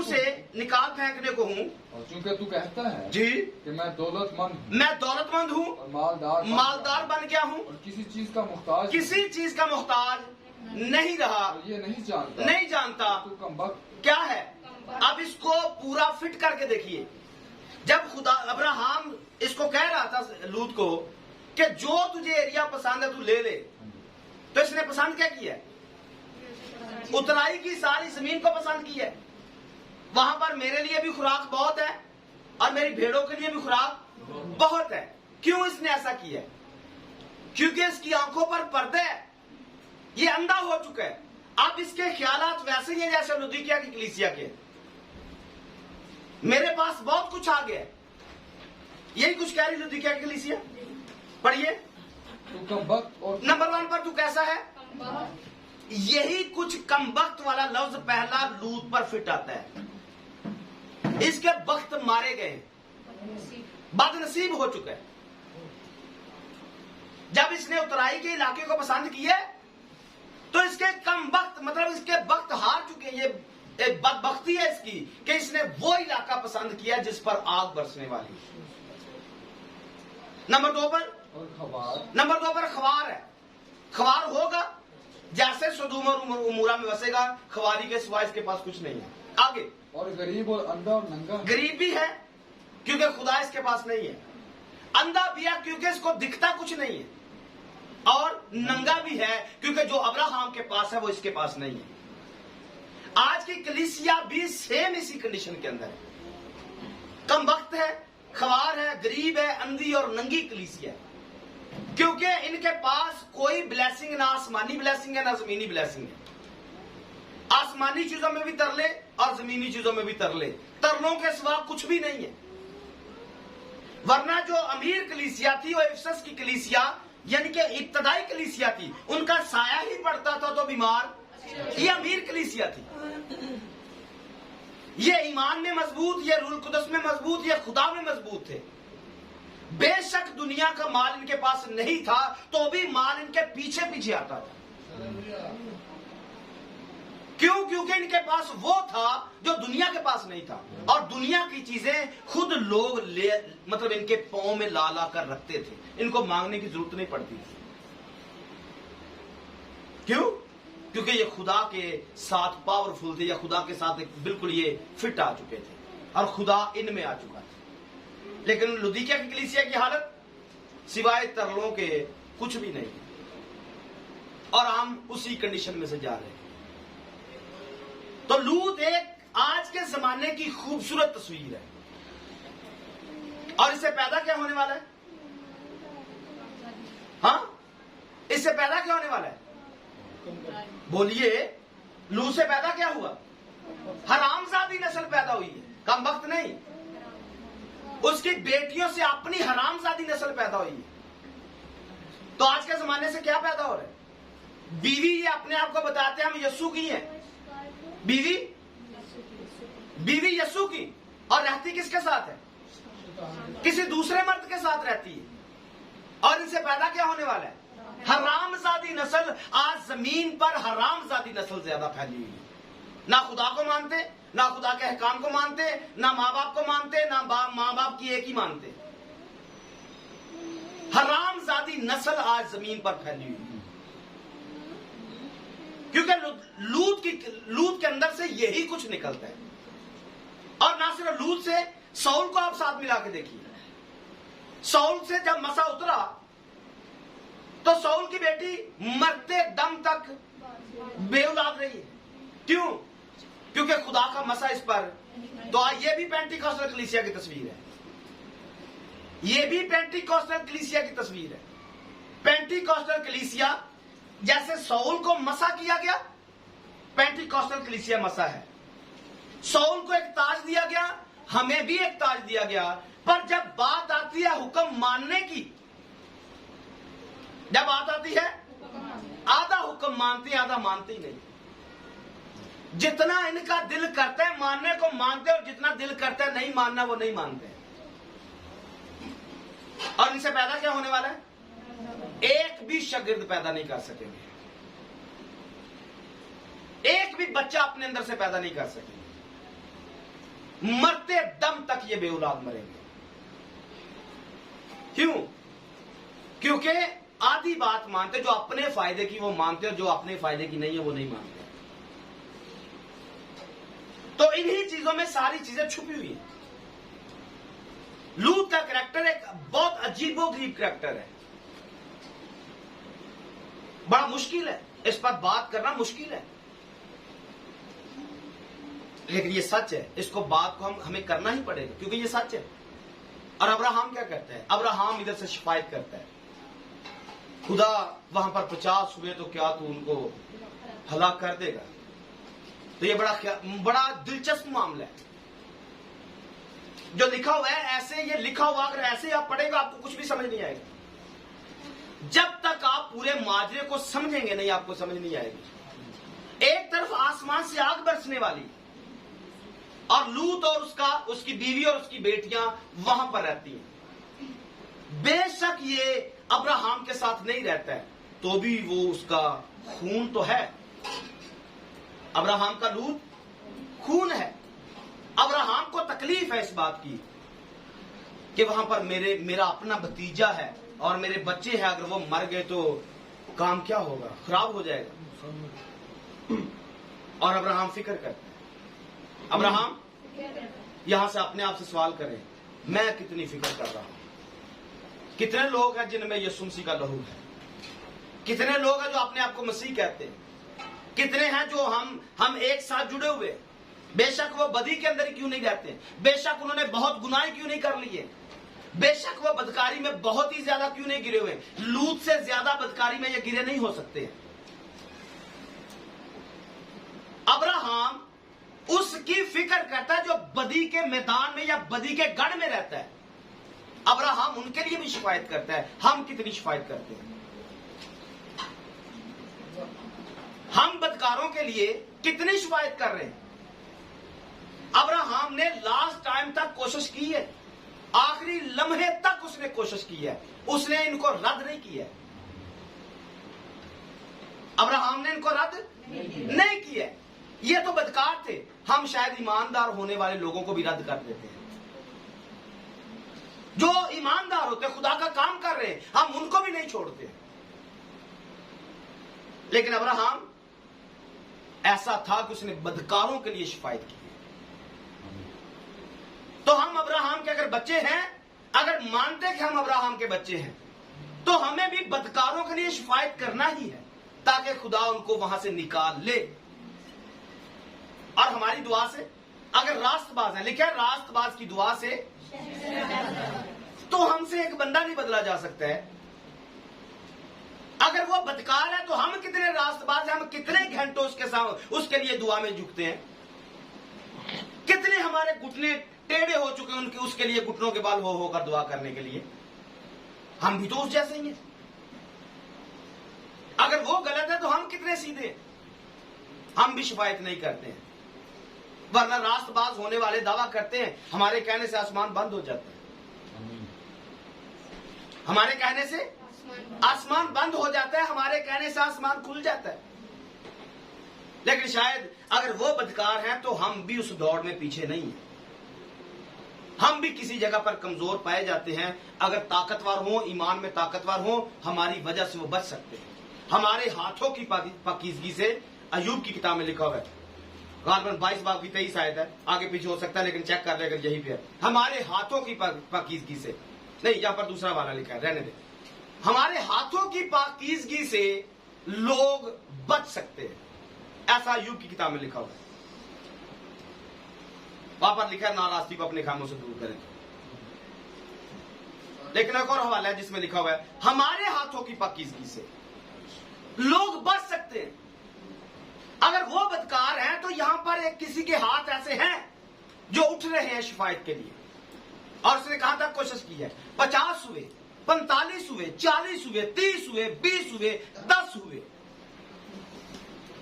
से निकाल फेंकने को हूँ। और चूंकि तू कहता है जी कि मैं दौलतमंद हूँ और मालदार बन गया हूँ, और किसी चीज का मुख्ताज नहीं रहा, और ये नहीं जानता तू कमबख्त क्या है। अब इसको पूरा फिट करके देखिए। जब खुदा अब्राहम इसको कह रहा था लूत को कि जो तुझे एरिया पसंद है तू ले ले, तो इसने पसंद क्या किया? उतराई की सारी जमीन को पसंद की है। वहां पर मेरे लिए भी खुराक बहुत है, और मेरी भेड़ों के लिए भी खुराक बहुत है। क्यों इसने ऐसा किया? क्योंकि इसकी आंखों पर पर्दे है, ये अंधा हो चुका है। अब इसके ख्यालात वैसे ही हैं जैसे लुदीकिया की कलीसिया के। मेरे पास बहुत कुछ आ गया, यही कुछ कह रही लुदीकिया की कलीसिया। पढ़िए, तू कमबख्त और नंबर 1 पर तू कैसा है? यही कुछ कमबख्त वाला लफ्ज पहला लूत पर फिट आता है। इसके वक्त मारे गए, बदनसीब हो चुका है। जब इसने उतराई के इलाके को पसंद किया तो इसके कम वक्त मतलब इसके वक्त हार चुके हैं। ये एक बदबख्ती है इसकी कि इसने वो इलाका पसंद किया जिस पर आग बरसने वाली। नंबर 2 पर खवार है। खवार होगा जैसे सदूम और उमूरा में बसेगा, खवारी के सिवाय इसके पास कुछ नहीं है। आगे, और गरीब और अंधा और नंगा। गरीब भी है क्योंकि खुदा इसके पास नहीं है। अंधा भी है क्योंकि इसको दिखता कुछ नहीं है। और नंगा भी है क्योंकि जो अब्राहम के पास है वो इसके पास नहीं है। आज की कलीसिया भी सेम इसी कंडीशन के अंदर है। कम वक्त है, खवार है, गरीब है, अंधी और नंगी कलीसिया है। क्योंकि इनके पास कोई ब्लेसिंग, ना आसमानी ब्लेसिंग है ना जमीनी ब्लेसिंग है। आसमानी चीजों में भी तरले और जमीनी चीजों में भी तरले, तरलों के सिवा कुछ भी नहीं है। वरना जो अमीर कलीसिया थी वो इफिसस की कलीसिया यानी कि इब्तदाई कलीसिया थी, उनका साया ही पड़ता था तो बीमार। ये अमीर कलीसिया थी, ये ईमान में मजबूत, ये रूल कुदस में मजबूत, ये खुदा में मजबूत थे। बेशक दुनिया का माल इनके पास नहीं था तो भी माल इनके पीछे पीछे आता था। क्यों? क्योंकि इनके पास वो था जो दुनिया के पास नहीं था। और दुनिया की चीजें खुद लोग ले मतलब इनके पांव में ला ला कर रखते थे, इनको मांगने की जरूरत नहीं पड़ती थी। क्यों? क्योंकि ये खुदा के साथ पावरफुल थे, या खुदा के साथ बिल्कुल ये फिट आ चुके थे और खुदा इनमें आ चुका था। लेकिन लुदीकिया की कलीसिया की हालत सिवाय तरलों के कुछ भी नहीं, और हम उसी कंडीशन में से जा रहे हैं। तो लूत एक आज के जमाने की खूबसूरत तस्वीर है। और इससे पैदा क्या होने वाला है? हाँ, इससे पैदा क्या होने वाला है? बोलिए, लूत से पैदा क्या हुआ? हरामजादी नस्ल पैदा हुई है, कम वक्त नहीं। उसकी बेटियों से अपनी हरामजादी नस्ल पैदा हुई है। तो आज के जमाने से क्या पैदा हो रहा है? बीवी ये अपने आप को बताते हैं हम यस्सु की हैं। बीवी यस्सु की, और रहती किसके साथ है? किसी दूसरे मर्द के साथ रहती है। और इनसे पैदा क्या होने वाला है? हरामजादी नस्ल। आज जमीन पर हरामजादी नस्ल ज्यादा फैली हुई है। ना खुदा को मानते, ना खुदा के अहकाम को मानते, ना माँ बाप को मानते, ना माँ बाप की एक ही मानते। हरामजादी नस्ल आज जमीन पर फैली हुई है। क्योंकि लूत के अंदर से यही कुछ निकलता है। और ना सिर्फ लूत से, साउल को आप साथ मिला के देखिए। साउल से जब मसा उतरा तो साउल की बेटी मरते दम तक बेऔलाद रही है। क्यों? क्योंकि खुदा का मसा इस पर। तो ये भी पेंटिकॉस्टल कलीसिया की तस्वीर है। ये भी पेंटिकॉस्टल कलीसिया की तस्वीर है। पेंटिकॉस्टल कलीसिया जैसे साउल को मसा किया गया, पेंटिकॉस्टल कलीसिया मसा है। साउल को एक ताज दिया गया, हमें भी एक ताज दिया गया। पर जब बात आती है हुक्म मानने की, जब बात आती है, आधा हुक्म मानते हैं, आधा मानते ही नहीं। जितना इनका दिल करता है मानने को मानते, और जितना दिल करता है नहीं मानना वो नहीं मानते। और इनसे पैदा क्या होने वाला है? एक भी शागिर्द पैदा नहीं कर सकेंगे, एक भी बच्चा अपने अंदर से पैदा नहीं कर सकेंगे। मरते दम तक ये बेऔलाद मरेंगे। क्यों? क्योंकि आधी बात मानते, जो अपने फायदे की वो मानते, और जो अपने फायदे की नहीं है वो नहीं मानते। तो इन्हीं चीजों में सारी चीजें छुपी हुई है। लूत का करैक्टर एक बहुत अजीबोगरीब करैक्टर है। बड़ा मुश्किल है, इस पर बात करना मुश्किल है। लेकिन ये सच है, इसको बात को हमें करना ही पड़ेगा क्योंकि ये सच है। और अब्राहम क्या करता है? अब्राहम इधर से शिफायत करता है, खुदा वहां पर 50 हुए तो क्या तू उनको हलाक कर देगा? तो ये बड़ा दिलचस्प मामला है जो लिखा हुआ है। ऐसे ये लिखा हुआ अगर ऐसे आप पढ़ेगा आपको कुछ भी समझ नहीं आएगा। जब तक आप पूरे माजरे को समझेंगे नहीं आपको समझ नहीं आएगी। एक तरफ आसमान से आग बरसने वाली और लूत और उसकी बीवी और उसकी बेटियां वहां पर रहती हैं। बेशक ये अब्राहम के साथ नहीं रहता है तो भी वो उसका खून तो है। अब्राहम का लूत खून है। अब्राहम को तकलीफ है इस बात की कि वहां पर मेरा अपना भतीजा है और मेरे बच्चे हैं, अगर वो मर गए तो काम क्या होगा, खराब हो जाएगा। और अब्राहम फिक्र करता है। अब्राहम यहां से अपने आप से सवाल करें, मैं कितनी फिक्र कर रहा हूं? कितने लोग हैं जिनमें यीशु मसीह का लहू है? कितने लोग हैं जो अपने आप को मसीह कहते हैं? कितने हैं जो हम एक साथ जुड़े हुए? बेशक वो बदी के अंदर ही क्यों नहीं रहते, बेशक उन्होंने बहुत गुनाह क्यों नहीं कर लिए, बेशक वो बदकारी में बहुत ही ज्यादा क्यों नहीं गिरे हुए, लूत से ज्यादा बदकारी में ये गिरे नहीं हो सकते। अब्राहम उसकी फिक्र करता है जो बदी के मैदान में या बदी के गढ़ में रहता है। अब्राहम उनके लिए भी शिफायत करता है। हम कितनी शिफायत करते हैं? हम बदकारों के लिए कितनी शिफायत कर रहे हैं? अब्राहम ने लास्ट टाइम तक कोशिश की है, आखिरी लम्हे तक उसने कोशिश की है, उसने इनको रद्द नहीं किया। अब्राहम ने इनको रद्द नहीं किया। ये तो बदकार थे, हम शायद ईमानदार होने वाले लोगों को भी रद्द कर देते हैं। जो ईमानदार होते खुदा का काम कर रहे हैं हम उनको भी नहीं छोड़ते। लेकिन अब्राहम ऐसा था कि उसने बदकारों के लिए शिफायत की। तो हम अब्राहम के अगर बच्चे हैं, अगर मानते हैं कि हम अब्राहम के बच्चे हैं, तो हमें भी बदकारों के लिए शिफायत करना ही है ताकि खुदा उनको वहां से निकाल ले। और हमारी दुआ से, अगर रास्तबाज है, लिखा है रास्तबाज की दुआ से तो हमसे एक बंदा नहीं बदला जा सकता है। अगर वो बदकार है तो हम कितने रास्तबाज हैं, हम कितने घंटों उसके लिए दुआ में झुकते हैं। कितने हमारे घुटने टेढ़े हो चुके हैं उसके लिए, घुटनों के बाल हो होकर दुआ करने के लिए। हम भी तो उस जैसे ही हैं। अगर वो गलत है तो हम कितने सीधे हैं, हम भी शिफायत नहीं करते हैं। वरना रास्तबाज होने वाले दावा करते हैं हमारे कहने से आसमान बंद हो जाता है, हमारे कहने से आसमान बंद हो जाता है, हमारे कहने से आसमान खुल जाता है। लेकिन शायद अगर वो बदकार हैं तो हम भी उस दौड़ में पीछे नहीं हैं। हम भी किसी जगह पर कमजोर पाए जाते हैं। अगर ताकतवर हो, ईमान में ताकतवर हो, हमारी वजह से वो बच सकते हैं। हमारे हाथों की पाकीज़गी से, अय्यूब की किताब में लिखा हुआ है, गालबन 22 बाब की 23 आयत है, आगे पीछे हो सकता है लेकिन चेक कर लेकर यही पे है। हमारे हाथों की पाकीज़गी से, नहीं यहां पर दूसरा वाला लिखा है, रहने दे। हमारे हाथों की पाकीज़गी से लोग बच सकते हैं, ऐसा अय्यूब की किताब में लिखा हुआ है। वहां पर लिखा है नाराजगी को अपने कामों से दूर करें। लेकिन एक और हवाला है जिसमें लिखा हुआ है हमारे हाथों की पाकीज़गी से लोग बच सकते हैं। अगर वो बदकार हैं तो यहां पर एक किसी के हाथ ऐसे हैं जो उठ रहे हैं शिफायत के लिए। और उसने कहां तक कोशिश की है? 50 हुए, 45 हुए, 40 हुए, 30 हुए, 20 हुए, 10 हुए।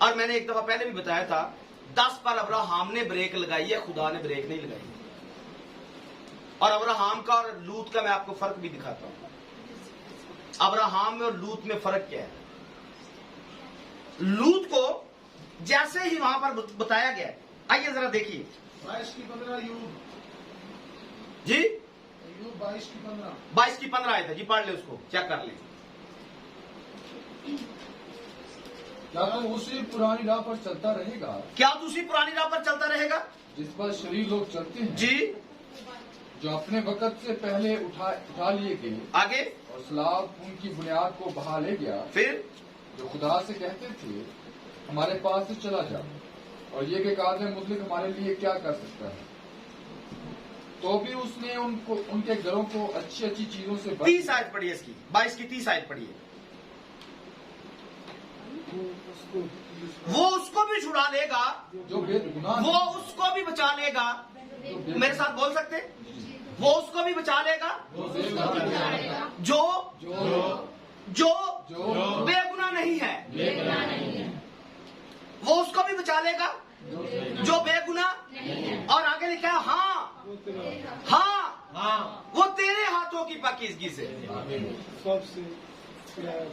और मैंने एक दफा पहले भी बताया था 10 पर अब्राहम ने ब्रेक लगाई है, खुदा ने ब्रेक नहीं लगाई। और अब्राहम का और लूत का मैं आपको फर्क भी दिखाता हूं। अब्राहम में और लूत में फर्क क्या है? लूत को जैसे ही वहां पर बताया गया, आइए जरा देखिए 22 की 15 जी, 22 की 15 22 की 15 आयत है जी, पढ़ ले उसको, चेक कर ले। क्या तू उसी पुरानी राह पर चलता रहेगा? क्या तू उसी पुरानी राह पर चलता रहेगा जिस पर शरीर लोग चलते हैं जी? जो अपने वक्त से पहले उठा लिए गए आगे और सलाब उनकी बुनियाद को बहा ले गया। फिर जो खुदा से कहते थे हमारे पास से चला जा, और ये कि कादिर मुतलिक हमारे लिए क्या कर सकता है, तो भी उसने उनको उनके घरों को अच्छी अच्छी चीजों से 30 आयत पढ़िए इसकी, 22 की 30 आयत पढ़िए। वो उसको भी छुड़ा लेगा, जो बेगुनाह वो उसको भी बचा लेगा। मेरे साथ बोल सकते हैं? वो उसको भी बचा लेगा जो जो बेगुनाह नहीं है। वो उसको भी बचा लेगा जो बेगुनाह। और आगे लिखा है हाँ हाँ वो तेरे हाथों की पाकीज़गी से।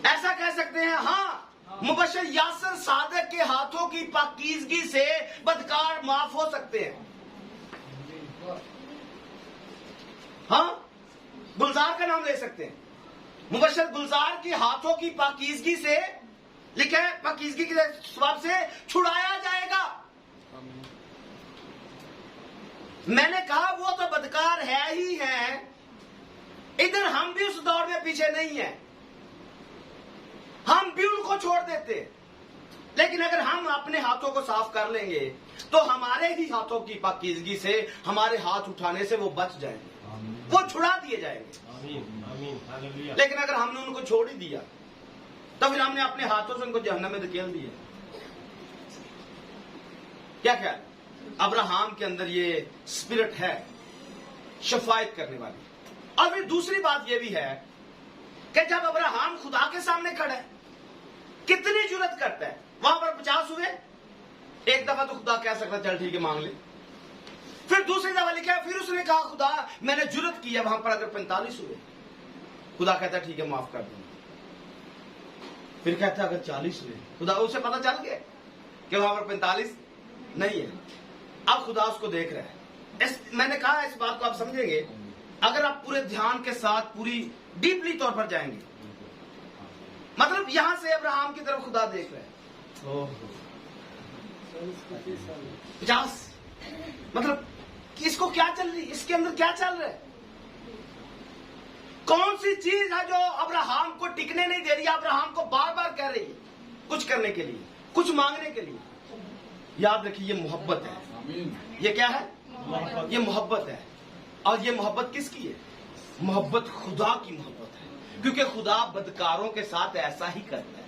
ऐसा कह सकते हैं हाँ, मुबश्शिर यासर सादिक के हाथों की पाकीज़गी से बदकार माफ हो सकते हैं। हाँ, गुलजार का नाम ले सकते हैं। मुबश्शिर गुलजार के हाथों की पाकीज़गी से, लिखा है पाकीज़गी के स्वभाव से छुड़ाया जाएगा। मैंने कहा वो तो बदकार है ही है, इधर हम भी उस दौर में पीछे नहीं है, हम भी उनको छोड़ देते। लेकिन अगर हम अपने हाथों को साफ कर लेंगे तो हमारे ही हाथों की पाकीज़गी से, हमारे हाथ उठाने से वो बच जाएंगे, वो छुड़ा दिए जाएंगे। लेकिन अगर हमने उनको छोड़ ही दिया तो फिर हमने अपने हाथों से उनको जहन्नम में धकेल दिया। क्या ख्याल? अब्राहम के अंदर ये स्पिरिट है शफायत करने वाली। और फिर दूसरी बात ये भी है कि जब अब्राहम खुदा के सामने खड़ा है, कितनी जुर्रत करता है। वहां पर 50 हुए, एक दफा तो खुदा कह सकता चल ठीक है मांग ले। फिर दूसरी दफा लिखा है, फिर उसने कहा खुदा मैंने जुर्रत की है। वहां पर अगर 45 हुए, खुदा कहता ठीक है माफ कर दूंगा। फिर कहता अगर 40 हुए, खुदा उसे पता चल गया कि वहां पर 45 नहीं है। अब खुदा उसको देख रहा है। मैंने कहा इस बात को आप समझेंगे अगर आप पूरे ध्यान के साथ, पूरी डीपली तौर पर जाएंगे। मतलब यहां से अब्राहम की तरफ खुदा देख रहा है। 50 मतलब इसको क्या चल रही, इसके अंदर क्या चल रहा है? कौन सी चीज है जो अब्राहम को टिकने नहीं दे रही है, अब्राहम को बार बार कह रही है कुछ करने के लिए, कुछ मांगने के लिए? याद रखिए ये मोहब्बत है। ये क्या है? ये मोहब्बत है। और ये मोहब्बत किसकी है? मोहब्बत खुदा की मोहब्बत है। क्योंकि खुदा बदकारों के साथ ऐसा ही करता है,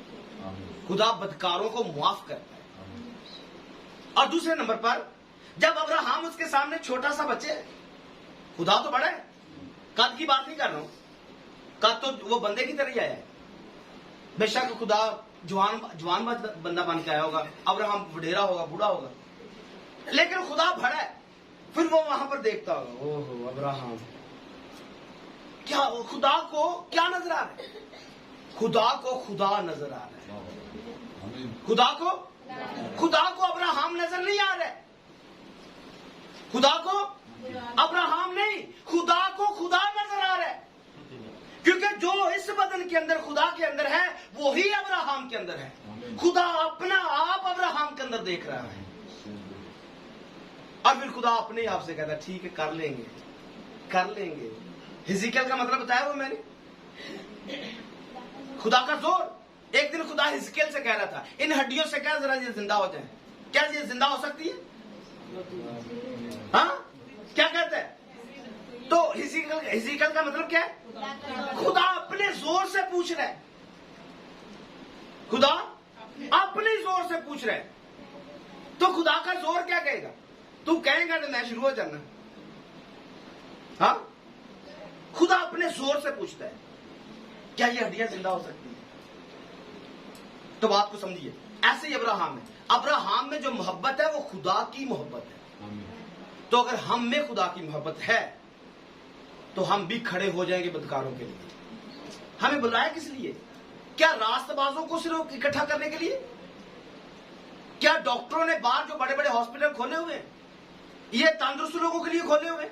खुदा बदकारों को माफ करता है। और दूसरे नंबर पर जब अब्राहम उसके सामने छोटा सा बच्चे, खुदा तो बड़ा है, कद की बात नहीं कर रहा हूं, कद तो वो बंदे की तरह ही आया है। बेशक खुदा जवान बंदा बन के आया होगा, अब्राहम वडेरा होगा, बूढ़ा होगा, लेकिन खुदा बड़ा है। फिर वो वहां पर देखता होगा, ओहो अब्राहम, क्या खुदा को क्या नजर आ रहा है? खुदा को खुदा नजर आ रहा है। खुदा को अब्राहम नजर नहीं आ रहा है। खुदा को अब्राहम नहीं, खुदा को खुदा नजर आ रहा है। क्योंकि जो इस बदन के अंदर खुदा के अंदर है, वो ही अब्राहम के अंदर है। खुदा अपना आप अब्राहम के अंदर देख रहा है। और फिर खुदा अपने आप से कहता है ठीक है कर लेंगे, कर लेंगे। हिजकिय्याह का मतलब बताया वो मैंने, खुदा का जोर। एक दिन खुदा हिजकिय्याह से कह रहा था इन हड्डियों से क्या जरा ये जिंदा हो जाए। क्या ये जिंदा हो सकती है? हाँ, क्या कहते हैं? तो हिजकिय्याह का मतलब क्या है? खुदा अपने जोर से पूछ रहा है, खुदा अपने जोर से पूछ रहा है। तो खुदा का जोर क्या कहेगा? तू कहेगा तो मैं शुरू हो जाना। हाँ, खुदा अपने जोर से पूछता है क्या ये हड्डियां जिंदा हो सकती हैं? तो बात को समझिए, ऐसे ही अब्राहम है। अब्राहम में जो मोहब्बत है वो खुदा की मोहब्बत है। तो अगर हम में खुदा की मोहब्बत है तो हम भी खड़े हो जाएंगे बदकारों के लिए। हमें बुलाया किस लिए? क्या रास्तबाजों को सिर्फ इकट्ठा करने के लिए? क्या डॉक्टरों ने बाहर जो बड़े बड़े हॉस्पिटल खोले हुए हैं ये तंदुरुस्त लोगों के लिए खोले हुए?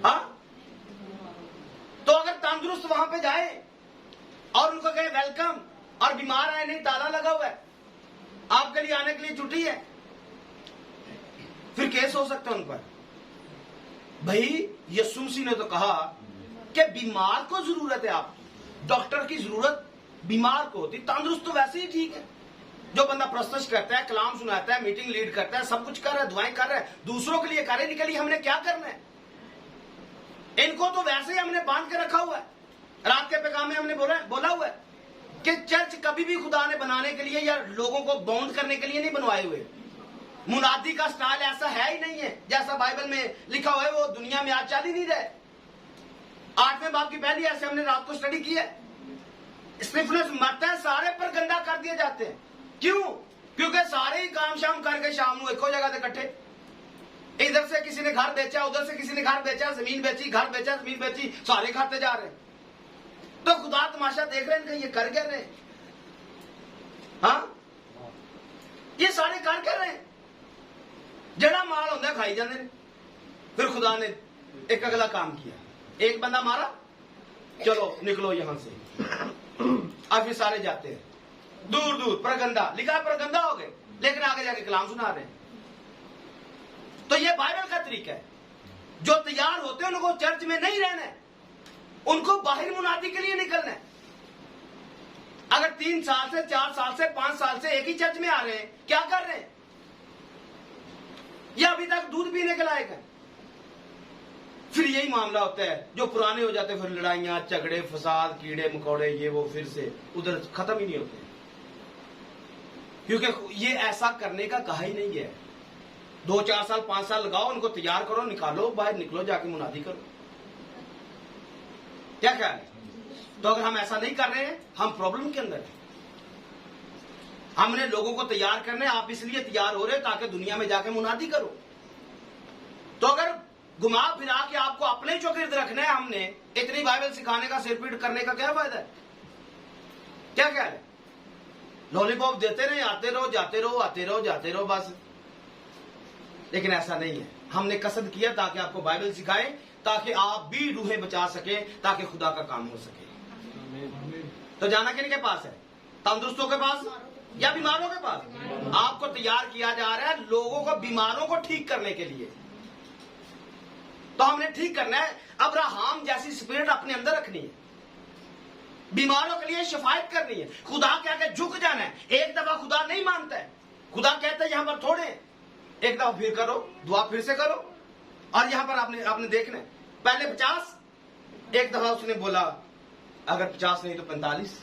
हाँ, तो अगर तंदुरुस्त वहां पे जाए और उनको कहे वेलकम, और बीमार आए नहीं ताला लगा हुआ है, आपके लिए आने के लिए छुट्टी है, फिर केस हो सकता है उन पर। भाई यीशु मसीह ने तो कहा कि बीमार को जरूरत है आपकी, डॉक्टर की जरूरत बीमार को होती, तंदुरुस्त तो वैसे ही ठीक है। जो बंदा प्रस्तुत करता है, कलाम सुनाता है, मीटिंग लीड करता है, सब कुछ कर रहा है, दुआएं कर रहा है, दूसरों के लिए कार्य निकली, हमने क्या करना है? इनको तो वैसे ही हमने बांध के रखा हुआ है। रात के पैगाम में हमने बोला हुआ है कि चर्च कभी भी खुदा ने बनाने के लिए या लोगों को बाउंड करने के लिए नहीं बनवाए हुए। मुनादी का स्टाइल ऐसा है ही नहीं है जैसा बाइबल में लिखा हुआ है, वो दुनिया में आज चल ही नहीं रहे। 8वें बाब की पहली ऐसे हमने रात को स्टडी की है। स्टिफनस मरता है, सारे पर गंदा कर दिए जाते हैं। क्यों? क्योंकि सारे ही काम शाम करके शाम को एक जगह से इकट्ठे, इधर से किसी ने घर बेचा, उधर से किसी ने घर बेचा, जमीन बेची, घर बेचा, जमीन बेची, सारे खाते जा रहे हैं। तो खुदा तमाशा देख रहे हैं, ये कर क्या रहे? हाँ, ये सारे कर क्या रहे? जड़ा माल होता खाई जाते हैं। फिर खुदा ने एक अगला काम किया, एक बंदा मारा, चलो निकलो यहां से। अब फिर सारे जाते हैं दूर दूर, परगंदा लिखा, परगंदा हो गए, लेकिन आगे जाके कलाम सुना रहे हैं। तो ये बाइबल का तरीका है। जो तैयार होते हैं उनको चर्च में नहीं रहना है, उनको बाहर मुनादी के लिए निकलना है। अगर 3 साल से 4 साल से 5 साल से एक ही चर्च में आ रहे हैं, क्या कर रहे हैं? या अभी तक दूध पीने के लायक है? फिर यही मामला होता है, जो पुराने हो जाते हैं, फिर लड़ाइयां, झगड़े, फसाद, कीड़े मकोड़े, ये वो फिर से उधर खत्म ही नहीं होते, क्योंकि ये ऐसा करने का कहा ही नहीं है। 2, 4 साल 5 साल लगाओ, उनको तैयार करो, निकालो बाहर, निकलो, जाके मुनादी करो। क्या ख्याल है? तो अगर हम ऐसा नहीं कर रहे हैं, हम प्रॉब्लम के अंदर हैं। हमने लोगों को तैयार करने, आप इसलिए तैयार हो रहे ताकि दुनिया में जाके मुनादी करो। तो अगर घुमा फिरा के आपको अपने चौगिर्द रखना है, हमने इतनी बाइबल सिखाने का, सिरपीट करने का क्या फायदा है? क्या ख्याल है? लॉलीपॉप देते रहे, आते रहो, जाते रहो, आते रहो, जाते रहो, बस। लेकिन ऐसा नहीं है। हमने कसद किया ताकि आपको बाइबल सिखाएं, ताकि आप भी रूहें बचा सके, ताकि खुदा का काम हो सके। तो जाना किन के पास है? तंदुरुस्तों के पास या बीमारों के पास? आपको तैयार किया जा रहा है लोगों को, बीमारों को ठीक करने के लिए। तो हमने ठीक करना है, अब्राहम जैसी स्पिरिट अपने अंदर रखनी है, बीमारों के लिए शफायत करनी है, खुदा के आगे झुक जाना है। एक दफा खुदा नहीं मानता है, खुदा कहता है यहां पर थोड़े, एक दफा फिर करो, दुआ फिर से करो। और यहां पर आपने देखना है, पहले 50, एक दफा उसने बोला अगर 50 नहीं तो 45,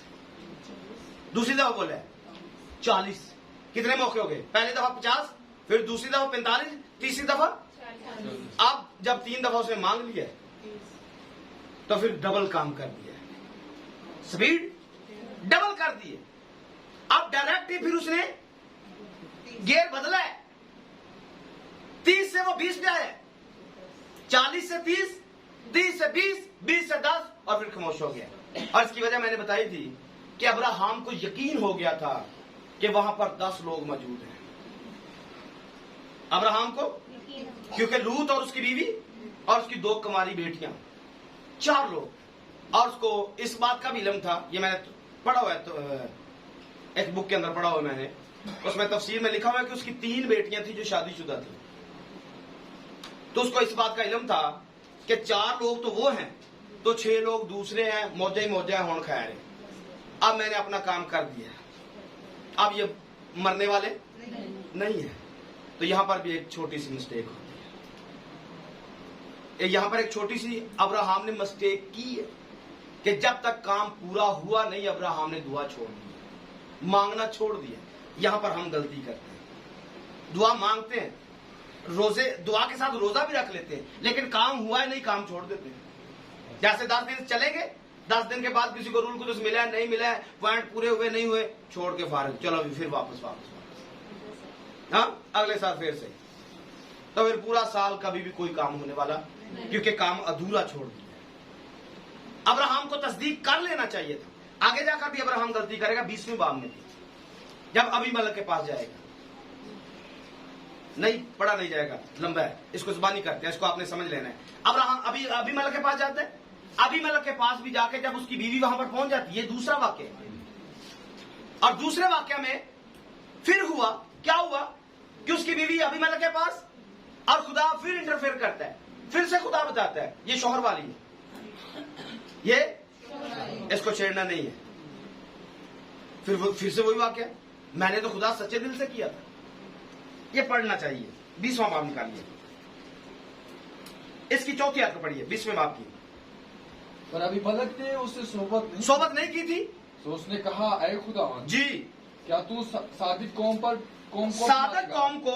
दूसरी दफा बोला 40। कितने मौके हो गए? पहली दफा 50, फिर दूसरी दफा 45, तीसरी दफा। अब जब 3 दफा उसने मांग लिया तो फिर डबल काम कर दिया, स्पीड डबल कर दिए। अब डायरेक्ट ही फिर उसने गियर बदला है, 30 से वो 20 पे आया, 40 से 30, 30 से 20, 20 से 10, और फिर खामोश हो गया। और इसकी वजह मैंने बताई थी कि अब्राहम को यकीन हो गया था कि वहां पर 10 लोग मौजूद हैं। अब्राहम को, क्योंकि लूत और उसकी बीवी और उसकी 2 कुमारी बेटियां, 4 लोग। और उसको इस बात का भी इल्म था, ये मैंने पढ़ा हुआ है, तो एक बुक के अंदर पढ़ा हुआ मैंने, उसमें तफसीर में लिखा हुआ है कि उसकी 3 बेटियां थी जो शादीशुदा थी। तो उसको इस बात का इल्म था कि 4 लोग तो वो हैं, तो 6 लोग दूसरे हैं, मौजा ही मौजा होन खैर है। अब मैंने अपना काम कर दिया, अब ये मरने वाले नहीं है। तो यहां पर भी एक छोटी सी मिस्टेक होती है। यहां पर एक छोटी सी अब्राहम ने मिस्टेक की है कि जब तक काम पूरा हुआ नहीं, अब्राहम ने दुआ छोड़ दी, मांगना छोड़ दिया। यहां पर हम गलती करते हैं, दुआ मांगते हैं, रोजे, दुआ के साथ रोजा भी रख लेते हैं, लेकिन काम हुआ है नहीं, काम छोड़ देते हैं। जैसे 10 दिन चलेंगे, 10 दिन के बाद किसी को रूल कुछ मिला है, नहीं मिला है, पॉइंट पूरे हुए नहीं हुए, छोड़ के फारिग, चलो फिर वापस। हाँ, अगले साल फिर से। तो फिर पूरा साल कभी भी कोई काम होने वाला, क्योंकि काम अधूरा छोड़ दिया। अब्राहम को तस्दीक कर लेना चाहिए था। आगे जाकर भी अब्राहम गलती करेगा, 20वें बाब में भी, जब अबीमेलेक के पास जाएगा। नहीं पढ़ा नहीं जाएगा, लंबा है, इसको जुबानी करते हैं, इसको आपने समझ लेना है। अब्राहम अबीमेलेक के पास जाते हैं, अबीमेलेक के पास भी जाके जब उसकी बीवी वहां पर पहुंच जाती है, दूसरा वाक्य है। और दूसरे वाक्य में फिर हुआ, क्या हुआ कि उसकी बीवी अबीमेलेक के पास, और खुदा फिर इंटरफेयर करता है, फिर से खुदा बताता है ये शौहर वाली है, ये इसको छेड़ना नहीं है। फिर से वही वाक्य, मैंने तो खुदा सच्चे दिल से किया था। ये पढ़ना चाहिए। 20वां बाब निकालिए, इसकी 4थी आयत को पढ़िए, 20वें बाब की। पर अबीमलेक ने उससे सोबत नहीं की थी तो उसने कहा, ऐ खुदावन, जी, क्या तू सादिक कौम को सादक मारेगा? कौम को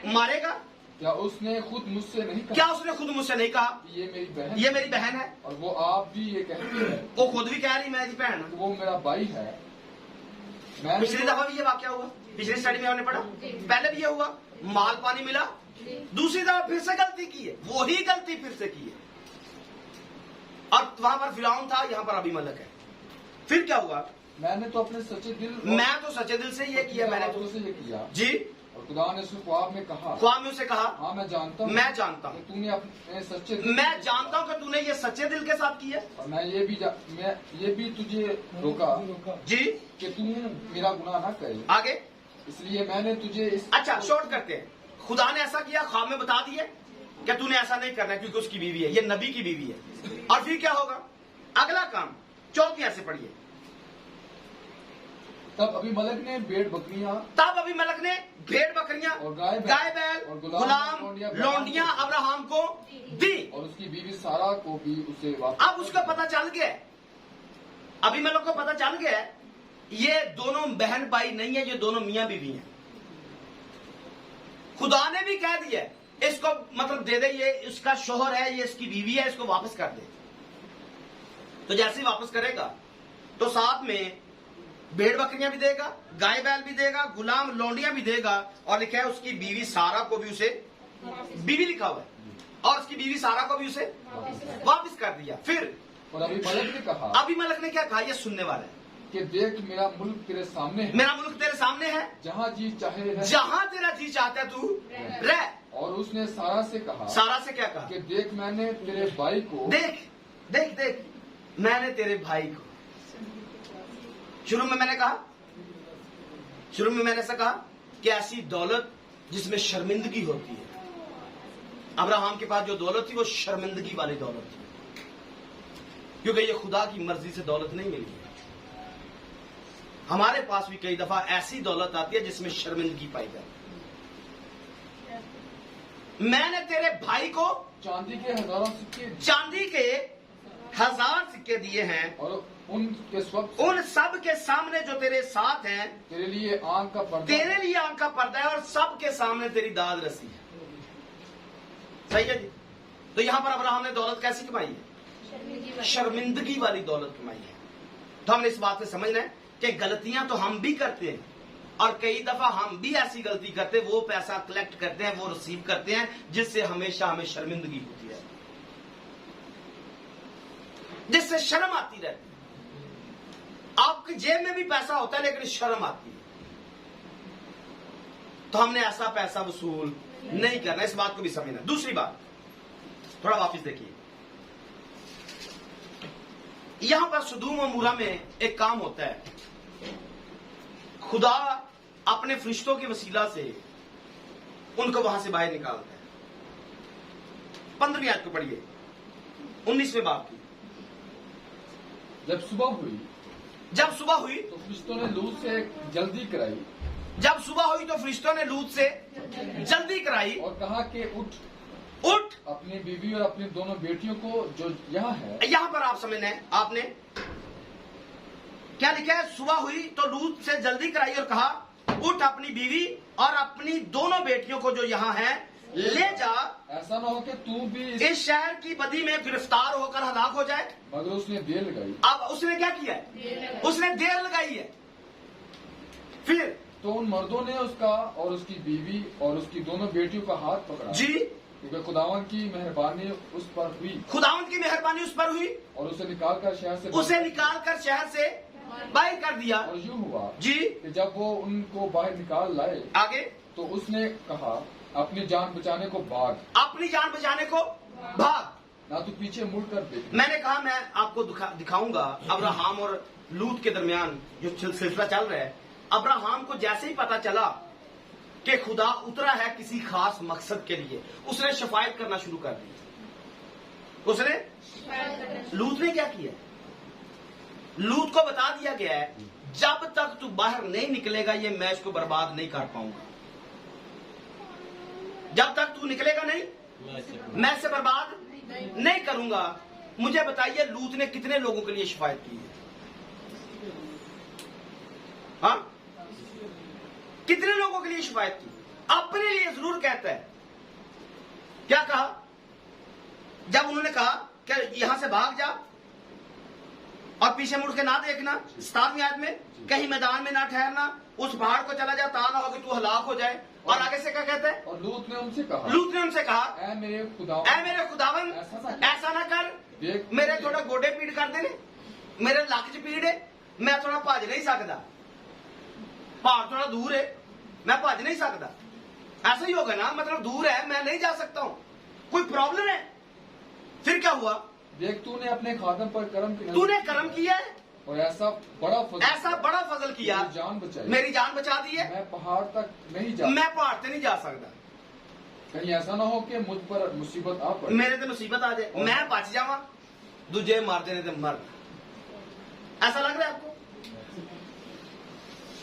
मारेगा? क्या उसने खुद मुझसे नहीं क्या कहा उसने खुद मुझसे नहीं कहा कि ये मेरी बहन ये मेरी बहन है? और वो आप भी ये कहती है वो खुद भी कह रही मेरी बहन है। कि वो मेरा भाई है। मैंने पिछली दफा भी ये वाक्य हुआ, पिछली स्टडी में हमने पढ़ा, पहले भी ये हुआ, माल पानी मिला, दूसरी दफा फिर से गलती की है, वही गलती फिर से की है। और वहां पर फिरौन था, यहाँ पर अबीमलेक है। फिर क्या हुआ? मैंने तो अपने सच्चे दिल मैं तो सच्चे दिल से ये किया, मैंने तो से ये किया। जी, और खुदा ने उसको ख्वाब में कहा, ख्वाब में उसे कहा, हाँ मैं जानता हूँ, मैं जानता हूँ, कि तूने अपने सच्चे मैं जानता हूँ कि तूने ये सच्चे दिल के साथ किया। और मैं ये भी तुझे रोका जी, कि तू मेरा गुनाह ना करे, आगे। इसलिए मैंने तुझे इस अच्छा, शॉर्ट करते हैं। खुदा ने ऐसा किया, ख्वाब में बता दिया कि तूने ऐसा नहीं करना क्योंकि उसकी बीवी है, ये नबी की बीवी है। और फिर क्या होगा? अगला काम 4थी आयत से पढ़िए। तब अबीमलेक ने भेड़ बकरियां तब अबीमलेक ने भेड़ बकरियां और गाय बैल और गुलाम लौंडियां अब्राहम को दी। और उसकी बीवी सारा को भी उसे वापस। अब उसको पता चल गया, अबीमलेक को पता चल गया, ये दोनों बहन भाई नहीं है, ये दोनों मियां बीवी हैं। खुदा ने भी कह दिया इसको, मतलब दे दे, ये इसका शोहर है, ये इसकी बीवी है, इसको वापस कर दे। तो जैसे ही वापस करेगा तो साथ में भेड़ बकरियां भी देगा, गाय बैल भी देगा, गुलाम लौंडियां भी देगा, और लिखा है उसकी बीवी सारा को भी उसे, बीवी लिखा हुआ है, और उसकी बीवी सारा को भी उसे वापस कर दिया। फिर और अबीमलेक ने कहा, अबीमलेक ने क्या कहा? ये सुनने वाला है कि देख मेरा मुल्क तेरे सामने है, मेरा मुल्क तेरे सामने है, जहाँ जी चाहे रह। जहां तेरा जी चाहता है तू रह। और उसने सारा से कहा, सारा से क्या कहा? कि देख मैंने तेरे भाई को देख देख देख, मैंने तेरे भाई को, शुरू में मैंने कहा, शुरू में मैंने ऐसा कहा कि ऐसी दौलत जिसमें शर्मिंदगी होती है। अब्राहम के पास जो दौलत थी वो शर्मिंदगी वाली दौलत थी, क्योंकि ये खुदा की मर्जी से दौलत नहीं मिली है। हमारे पास भी कई दफा ऐसी दौलत आती है जिसमें शर्मिंदगी पाई जाती है। मैंने तेरे भाई को चांदी के हजारों सिक्के चांदी के 1000 सिक्के दिए हैं, और उनके स्वप्न उन सब के सामने जो तेरे साथ हैं, तेरे लिए आंख का पर्दा, तेरे लिए आंख का पर्दा है, और सब के सामने तेरी दाद रसी है। सही है जी। तो यहां पर अब्राहम ने दौलत कैसी कमाई है? शर्मिंदगी वाली दौलत कमाई है। तो हमने इस बात से समझना है कि गलतियां तो हम भी करते हैं, और कई दफा हम भी ऐसी गलती करते हैं, वो पैसा कलेक्ट करते हैं, वो रिसीव करते हैं, जिससे हमेशा हमें शर्मिंदगी होती है, जिससे शर्म आती रहती है। आपकी जेब में भी पैसा होता है लेकिन शर्म आती है। तो हमने ऐसा पैसा वसूल नहीं करना, इस बात को भी समझना। दूसरी बात, थोड़ा वापस देखिए, यहां पर सदूम और मूरा में एक काम होता है, खुदा अपने फरिश्तों के वसीला से उनको वहां से बाहर निकालता है। 15वीं आयत को पढ़िए, 19वें बाब की। जब सुबह हुई जब सुबह हुई तो फरिश्तों ने लूत से जल्दी कराई, जब सुबह हुई तो फरिश्तों ने लूत से जल्दी कराई और कहा कि उठ अपनी बीवी और अपनी दोनों बेटियों को जो यहाँ है। यहां पर आप समझना है, आपने क्या लिखा है? सुबह हुई तो लूत से जल्दी कराई और कहा उठ अपनी बीवी और अपनी दोनों बेटियों को जो यहाँ है ले जा, ऐसा ना हो कि तू भी इस शहर की बदी में गिरफ्तार होकर हलाक हो जाए। मगर उसने देर लगाई। अब उसने क्या किया है? उसने देर लगाई है। फिर तो उन मर्दों ने उसका और उसकी बीवी और उसकी दोनों बेटियों का हाथ पकड़ा, जी, क्योंकि खुदावन की मेहरबानी उस पर हुई खुदावंत की मेहरबानी उस पर हुई, और उसे निकाल कर शहर से उसे निकाल कर शहर से बाहर कर दिया। और यूं हुआ जी, कि जब वो उनको बाहर निकाल लाए आगे तो उसने कहा अपनी जान बचाने को भाग, अपनी जान बचाने को भाग, ना तू पीछे मुड़ कर देख। मैंने कहा मैं आपको दिखाऊंगा अब्राहम और लूत के दरमियान जो सिलसिला चल रहा है। अब्राहम को जैसे ही पता चला कि खुदा उतरा है किसी खास मकसद के लिए, उसने शफायत करना शुरू कर दी। उसने लूत ने क्या किया? लूत को बता दिया गया है जब तक तू बाहर नहीं निकलेगा ये मैच को बर्बाद नहीं कर पाऊंगा। जब तक तू निकलेगा नहीं मैच से बर्बाद नहीं करूंगा। मुझे बताइए लूत ने कितने लोगों के लिए शिफायत की है? हाँ, कितने लोगों के लिए शिफायत की? अपने लिए जरूर कहता है। क्या कहा जब उन्होंने कहा कि यहां से भाग जा और पीछे मुड़ के ना देखना, 7वीं आयत में, कहीं मैदान में ना ठहरना, उस पहाड़ को चला जा, ता ना हो कि तू हलाक हो जाए। और आगे से क्या कहते हैं? और लूत ने उनसे कहा, ऐ मेरे खुदावन ऐसा ना कर, देख मेरे थोड़ा गोडे पीड़ कर देने, मेरे लक च पीड़ है, मैं थोड़ा भज नहीं सकता, पहाड़ थोड़ा दूर है, मैं भज नहीं सकता। ऐसा ही होगा ना, मतलब दूर है, मैं नहीं जा सकता हूं, कोई प्रॉब्लम है। फिर क्या हुआ? देख तूने अपने खादम पर तूने कर्म किया है और ऐसा बड़ा फजल किया, मेरी जान बचा दी है। मैं पहाड़ तक नहीं जा सकता। कहीं ऐसा ना हो कि मुझ पर मुसीबत आ पड़े, मेरे तो मुसीबत आ जाए, मैं बच जावा, दूजे मार देने तो मर। ऐसा लग रहा है आपको?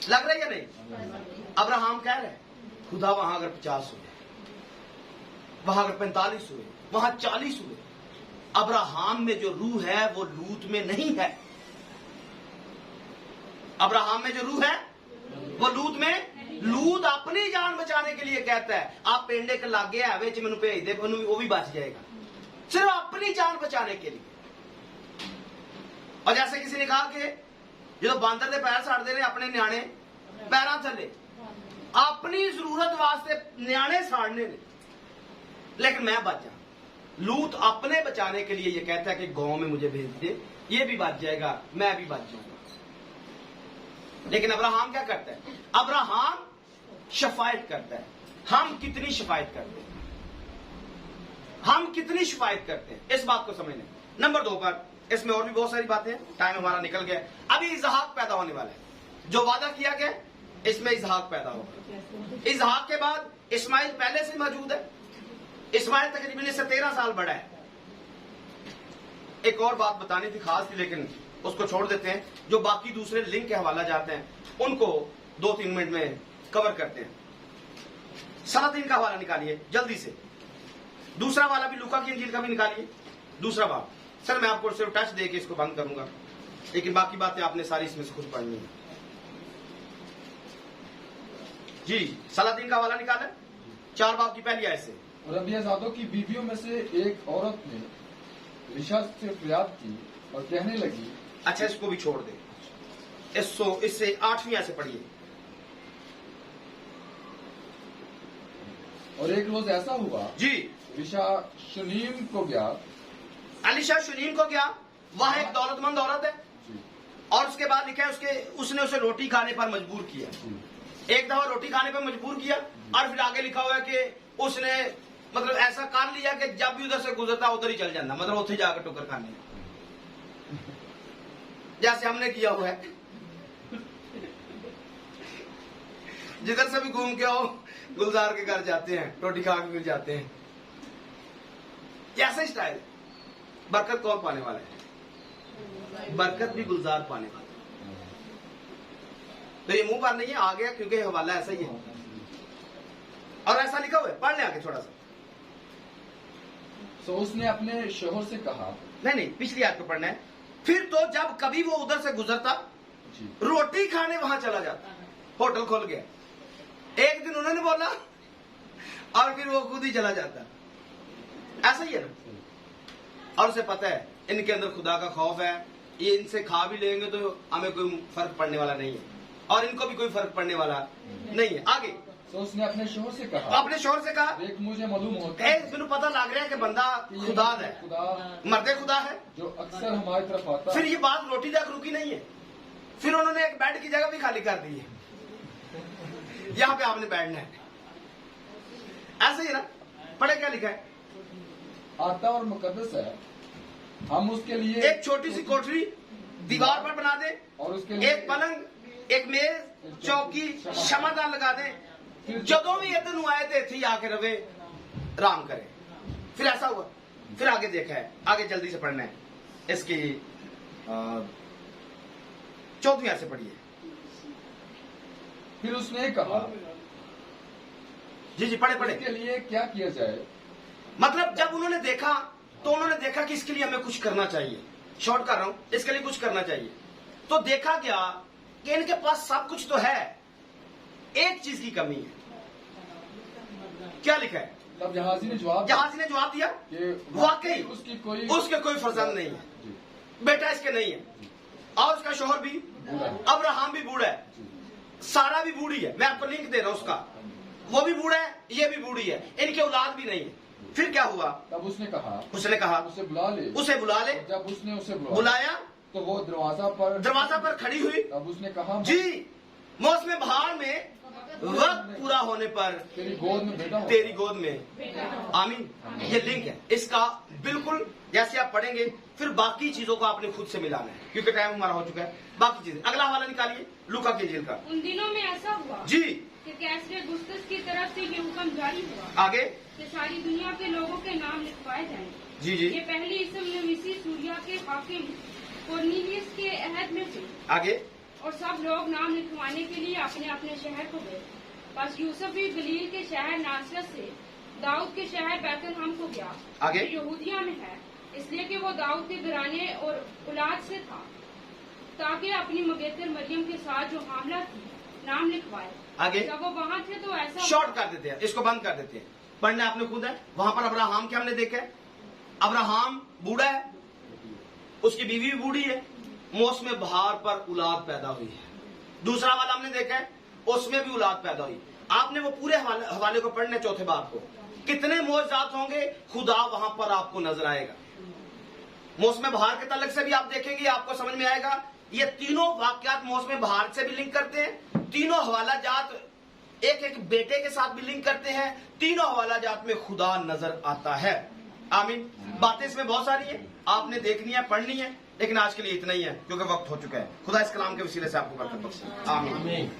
लग रहा है या नहीं? अब्राहम कह रहे खुदा वहां अगर 50 हुए, वहां अगर 45 हुए, वहां 40 हुए, अब्राहम में जो रूह है वो लूत में नहीं है। अब्राहम में जो रूह है वो लूत में, लूत अपनी जान बचाने के लिए कहता है आप पेंडे के लागे है विच मैनू भेज दे, वो भी बच जाएगा, सिर्फ अपनी जान बचाने के लिए। और जैसे किसी ने कहा कि जो बांदर के पैर साड़ते रहे अपने न्याणे पैरों थले, अपनी जरूरत वास्ते न्याणे साड़ने ने, लेकिन मैं बच जा। लूत अपने बचाने के लिए ये कहता है कि गांव में मुझे भेज दे, ये भी बच जाएगा, मैं भी बच जाऊंगा। लेकिन अब्राहम क्या करता है? अब्राहम शफायत करता है। हम कितनी शफायत करते हैं? हम कितनी शफायत करते हैं, इस बात को समझने। नंबर 2 पर, इसमें और भी बहुत सारी बातें, टाइम हमारा निकल गया। अभी इसहाक पैदा होने वाला है, जो वादा किया गया इसमें इसहाक पैदा होगा। इसहाक के बाद इस्माइल पहले से मौजूद है। इस्माइल तकरीबन इससे 13 साल बड़ा है। एक और बात बतानी थी खास थी, लेकिन उसको छोड़ देते हैं। जो बाकी दूसरे लिंक के हवाला जाते हैं उनको 2-3 मिनट में कवर करते हैं। सलातीन का हवाला निकालिए जल्दी से, दूसरा वाला भी लूका की इंजील का भी निकालिए, दूसरा बाब। सर मैं आपको सिर्फ टच देके इसको बंद करूंगा, लेकिन बाकी बातें आपने सारी इसमें से खुद पढ़नी है। जी सलातीन का हवाला निकाला, 4 बाब की पहली आयत से। रबियाजादों की बीवियों में से एक औरत ने रिशा से फरियाद की और कहने लगी, अच्छा इसको भी छोड़ दे, इससे 8वीं आयत से पढ़िए। और एक रोज ऐसा हुआ जी, रिशा शुनीम को गया, अलीशा शुनीम को गया, वह एक दौलतमंद औरत है, और उसके बाद लिखा है उसने उसे रोटी खाने पर मजबूर किया। एक दफा रोटी खाने पर मजबूर किया, और फिर आगे लिखा हुआ है कि उसने मतलब ऐसा कर लिया कि जब भी उधर से गुजरता उधर ही चल जाना, मतलब उधर जाकर टोकर खाने, जैसे हमने किया हुआ है। जिधर से भी घूम के आओ गुलजार के घर जाते हैं, रोटी खा के मिल जाते हैं, कैसे स्टाइल। बरकत कौन पाने वाला है? बरकत भी गुलजार पाने वाला है। तो ये मुंह पर नहीं है, आ गया क्योंकि हवाला ऐसा ही है, और ऐसा लिखा हुआ है। पढ़ ले आगे थोड़ा सा। तो उसने अपने शोहर से कहा, नहीं पिछली आयत को पढ़ना है। फिर तो जब कभी वो उधर से गुजरता रोटी खाने वहां चला जाता, होटल खोल गया। एक दिन उन्होंने बोला और फिर वो खुद ही चला जाता। ऐसा ही है ना। और उसे पता है इनके अंदर खुदा का खौफ है, ये इनसे खा भी लेंगे तो हमें कोई फर्क पड़ने वाला नहीं है, और इनको भी कोई फर्क पड़ने वाला नहीं है। आगे तो उसने अपने शोहर से कहा, अपने शोहर से कहा, एक मुझे मालूम होता है, मैंने पता लग रहा है कि बंदा खुदा है, मर्दे खुदा है, जो अक्सर हमारी तरफ आता फिर है। ये बात रोटी तक रुकी नहीं है, फिर उन्होंने एक बेड की जगह भी खाली कर दी है, यहां पे आपने बैठना है। ऐसे ही ना। पढ़े क्या लिखा है? आता और मुकद्दस है, हम उसके लिए एक छोटी सी कोठरी दीवार पर बना दे, और उसके लिए एक पलंग, एक मेज, चौकी, क्षमादान लगा दे, जदों भी इधर नु आए थे इत्थे आके रवे, आराम करे। फिर ऐसा हुआ। फिर आगे देखा है, आगे जल्दी से पढ़ना है। इसकी 4वीं आयत से पढ़िए। फिर उसने कहा जी जी, पढ़े पढ़े। इसके लिए क्या किया जाए? मतलब जब उन्होंने देखा तो उन्होंने देखा कि इसके लिए हमें कुछ करना चाहिए। शॉर्ट कर रहा हूं, इसके लिए कुछ करना चाहिए। तो देखा गया कि इनके पास सब कुछ तो है, एक चीज की कमी है। क्या लिखा है? तब जहाजी ने जवाब जहाजी ने जवाब दिया कि वाकई उसके कोई फर्जंद नहीं है, जी, बेटा इसके नहीं है, और उसका शोहर भी, बूढ़ा है। अब्राहम भी बूढ़ा है, सारा भी बूढ़ी है। मैं आपको लिंक दे रहा हूं उसका, वो भी बूढ़ा है, ये भी बूढ़ी है, इनके औलाद भी नहीं है। फिर क्या हुआ? तब उसने कहा उसे बुला ले। बुला ले। जब उसने उसे बुलाया तो वो दरवाजा पर खड़ी हुई। तब उसने कहा जी, मौसम बहार में वक्त पूरा होने पर तेरी गोद में बेटा होगा। तेरी गोद में। आमीन। ये लिंक है इसका, बिल्कुल जैसे आप पढ़ेंगे फिर बाकी चीजों को आपने खुद से मिलाना है, क्योंकि टाइम हमारा हो चुका है। बाकी चीजें अगला हवाला निकालिए, लूका की इंजील का। उन दिनों में ऐसा हुआ जी, कि कैसरे गुस्तस की तरफ से ये हुक्म जारी हुआ आगे। कि सारी दुनिया के लोगों के नाम लिखवाए जाएं। जी जी, ये पहली इसम नवीसी सूरिया के हाकिम कोर्नीलियस के अहद में थे, आगे। और सब लोग नाम लिखवाने के लिए अपने अपने शहर को गए। बस यूसुफ भी गलील के शहर नासरत से दाऊद के शहर बैतलहम को गया, आगे। जो यहूदिया में है, इसलिए कि वो दाऊद के घराने और औलाद से था, ताकि अपनी मगेतर मरियम के साथ जो हामला थी नाम लिखवाए। आगे। जब वो वहाँ थे तो ऐसा शॉर्ट कर देते हैं, इसको बंद कर देते हैं। पढ़ने आपने खुद है। वहां पर अब्राहम के हमने देखा है, अब्राहम बूढ़ा है, उसकी बीवी भी बूढ़ी है, मौसम बहार पर औलाद पैदा हुई है। दूसरा वाला हमने देखा है, उसमें भी औलाद पैदा हुई। आपने वो पूरे हवाले को पढ़ने, चौथे बाब को। कितने मौजज़ात होंगे, खुदा वहां पर आपको नजर आएगा। मौसम बहार के तलक से भी आप देखेंगे, आपको समझ में आएगा। ये तीनों वाकयात मौसम बहार से भी लिंक करते हैं, तीनों हवाला जात एक एक बेटे के साथ भी लिंक करते हैं, तीनों हवाला जात में खुदा नजर आता है। आमीन। बातें इसमें बहुत सारी है, आपने देखनी है, पढ़नी है, लेकिन आज के लिए इतना ही है क्योंकि वक्त हो चुका है। खुदा इस कलाम के वसीले से आपको बरकत बख्शे। आमीन।